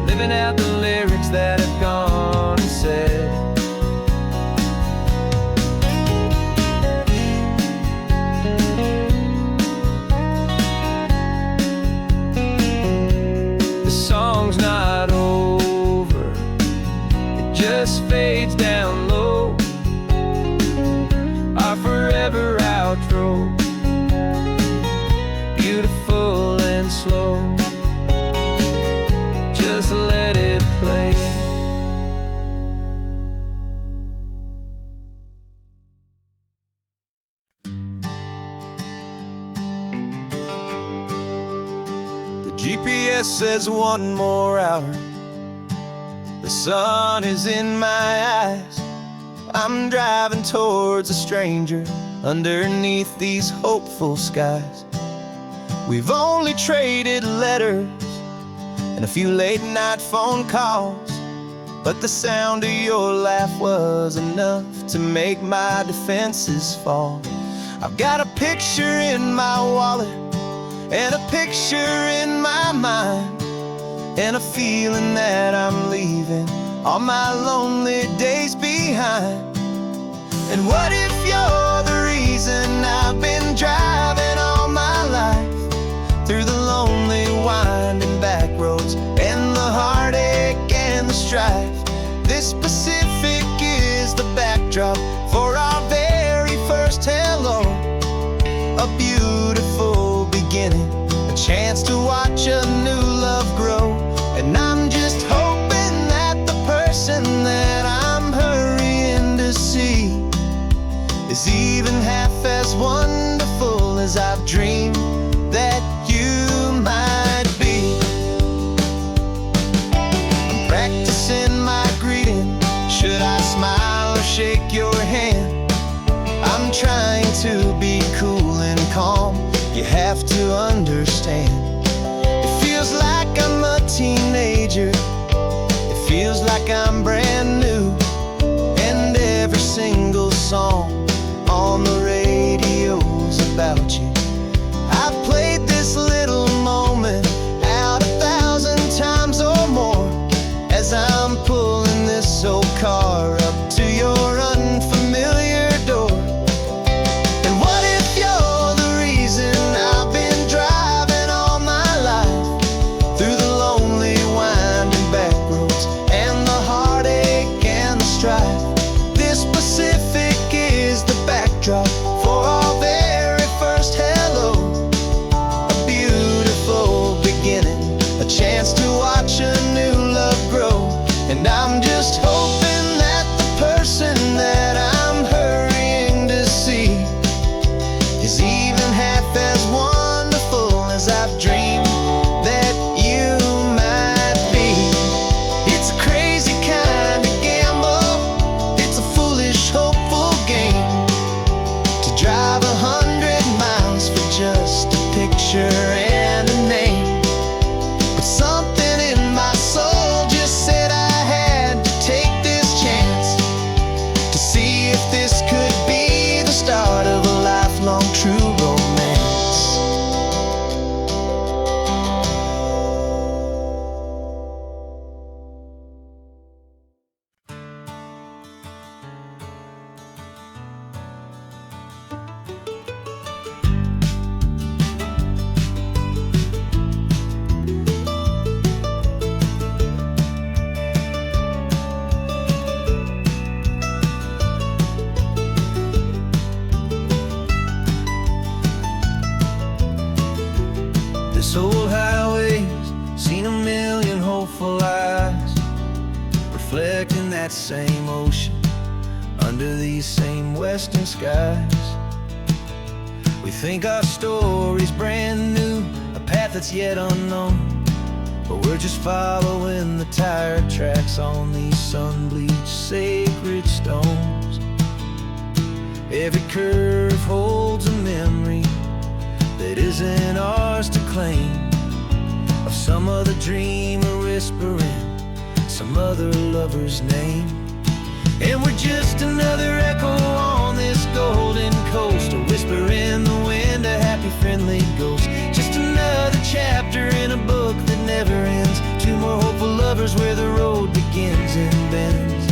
living out the lyrics that have gone unsaid. The song's not over, it just fades down low, our forever outro, beautiful and slow. Just let it play. The GPS says one more hour, the sun is in my eyes. I'm driving towards a stranger underneath these hopeful skies. We've only traded letters and a few late night phone calls, but the sound of your laugh was enough to make my defenses fall. I've got a picture in my wallet and a picture in my mind, and a feeling that I'm leaving all my lonely days behind. And what if you're the reason I've been driving all my life, through the lonely winding back roads and the heartache and the strife? This Pacific is the backdrop for our very first hello, a beautiful beginning, a chance to watch a new love grow. And I'm just hoping that the person that I'm hurrying to see is even half as wonderful as I've dreamed that you might be. I'm practicing my greeting, should I smile or shake your hand? I'm trying to be cool and calm, you have to understand. It feels like I'm a teenager, it feels like I'm brand new, and every single song on the radio's about you. I've played this little moment out 1,000 times or more, as I'm pulling this old car up to your unfamiliar door. And what if you're the reason I've been driving all my life, through the lonely winding back roads and the heartache and the strife? This Pacific is the backdrop for our very first hello, a beautiful beginning, a chance to watch a new love grow. And I'm just hoping that the person that I'm hurrying to see is even half as wonderful as I've dreamed that you might be. It's a crazy kind of gamble, it's a foolish hope old highways, seen a million hopeful eyes, reflecting that same ocean under these same western skies. We think our story's brand new, a path that's yet unknown, but we're just following the tire tracks on these sun-bleached sacred stones. Every curve holds a memory that isn't ours to claim, of some other dreamer whispering some other lover's name. And we're just another echo on this golden coast, a whisper in the wind, a happy friendly ghost. Just another chapter in a book that never ends, two more hopeful lovers where the road begins and bends.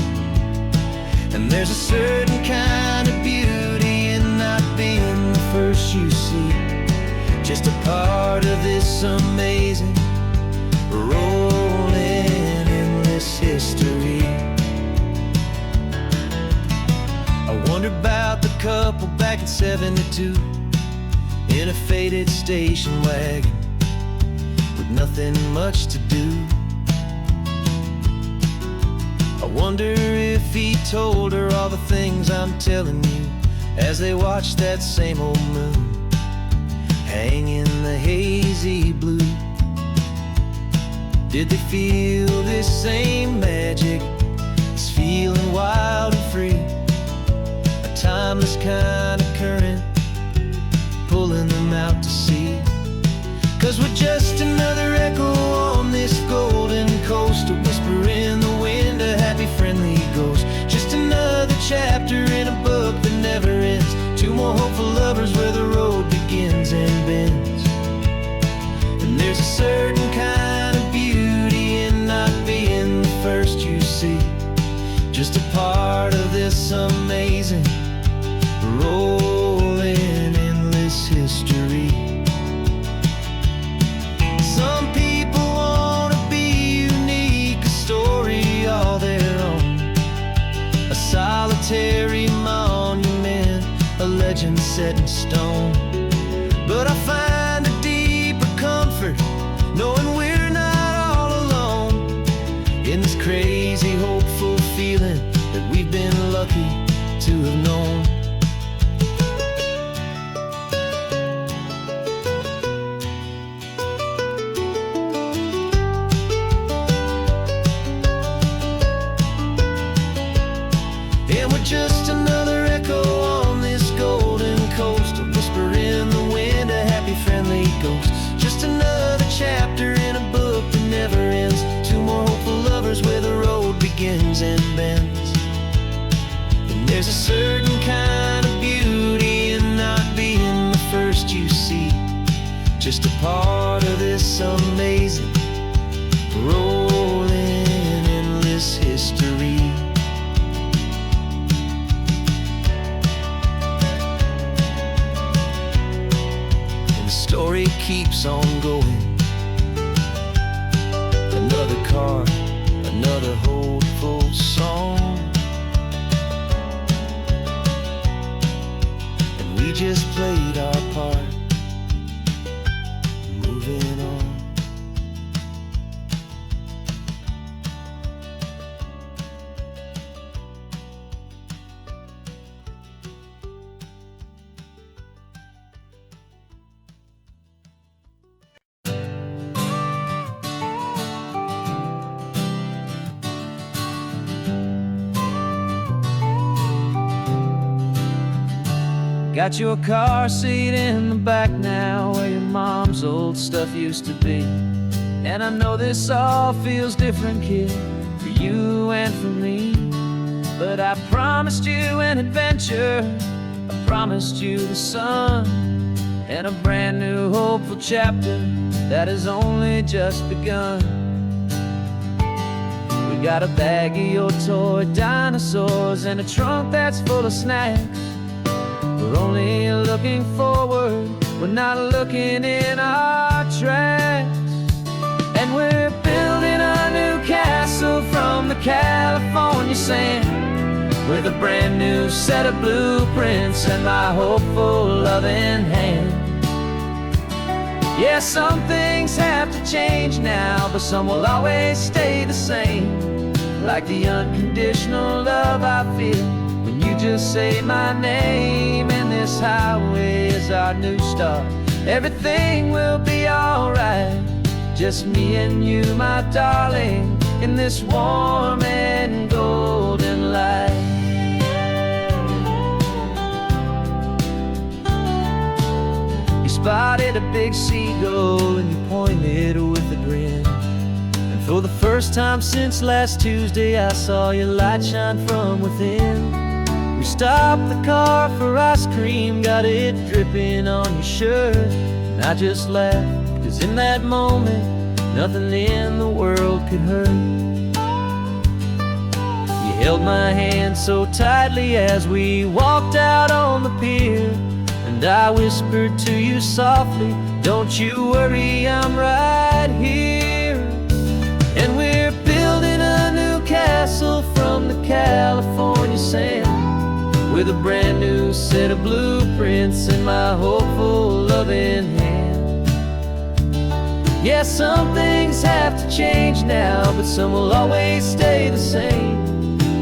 And there's a certain kind of beauty in not being the first you see, just a part of this amazing, rolling endless history. I wonder about the couple back in '72 in a faded station wagon with nothing much to do. I wonder if he told her all the things I'm telling you as they watched that same old moon hang in the hazy blue. Did they feel this same magic, this feeling wild and free, a timeless kind of current pulling them out to sea? 'Cause we're just another echo on this golden coast, a whisper in the wind, a happy friendly ghost. Just another chapter in a book that never ends, two more hopeful lovers where the road begins and bends. And there's a certain kind of beauty in not being the first you see, just a part of this amazing, rolling endless history. Some people want to be unique, a story all their own, a solitary monument, a legend set in stone. But I find a deeper comfort knowing we're not all alone in this crazy, hopeful feeling that we've been lucky to have known. And we're just another echo on this golden coast, a whisper in the wind, a happy friendly ghost. Just another chapter in a book that never ends, two more hopeful lovers where the road begins and bends. And there's a certain kind of beauty in not being the first you see, just a part of this amazing, rolling endless history. Story keeps on going, another car, another hopeful song, and we just played our part, moving on. Got your car seat in the back now, where your mom's old stuff used to be. And I know this all feels different, kid, for you and for me. But I promised you an adventure, I promised you the sun, and a brand new hopeful chapter that has only just begun. We got a bag of your toy dinosaurs and a trunk that's full of snacks. We're only looking forward, we're not looking in our tracks. And we're building a new castle from the California sand, with a brand new set of blueprints and my hopeful loving hand. Yeah, some things have to change now, but some will always stay the same. Like the unconditional love I feel when you just say my name. And this highway is our new start. Everything will be alright. Just me and you, my darling, in this warm and golden light. You spotted a big seagull and you pointed with a grin. And for the first time since last Tuesday, I saw your light shine from within. We stopped the car for ice cream, got it dripping on your shirt. And I just laughed, 'cause in that moment, nothing in the world could hurt. You held my hand so tightly as we walked out on the pier. And I whispered to you softly, don't you worry, I'm right here. And we're building a new castle from the California sand, with a brand new set of blueprints in my hopeful, loving hand. Yeah, some things have to change now, but some will always stay the same.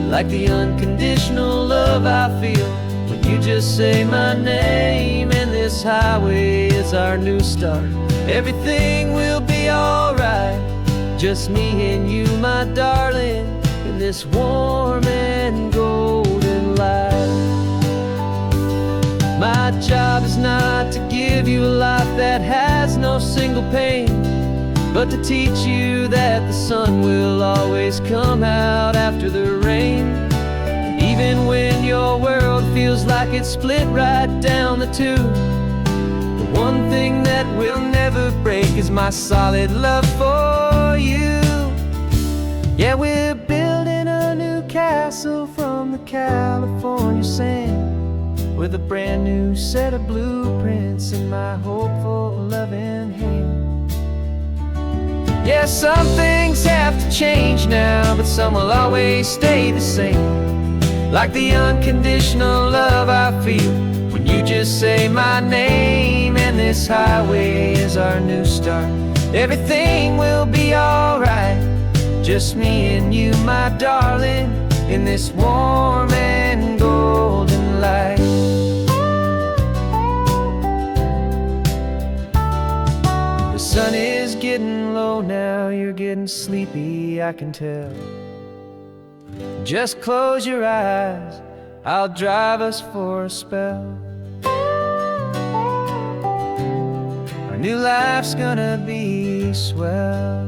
Like the unconditional love I feel when you just say my name. And this highway is our new start. Everything will be alright. Just me and you, my darling, in this warm and golden light. My job is not to give you a life that has no single pain, but to teach you that the sun will always come out after the rain. Even when your world feels like it's split right down the two, the one thing that will never break is my solid love for you. Yeah, we're building a new castle from the California sand, with a brand new set of blueprints in my hopeful, loving hand. Yeah, some things have to change now, but some will always stay the same. Like the unconditional love I feel when you just say my name. And this highway is our new start. Everything will be alright. Just me and you, my darling, in this warm and golden light. The sun is getting low now, you're getting sleepy, I can tell. Just close your eyes, I'll drive us for a spell. Our new life's gonna be swell.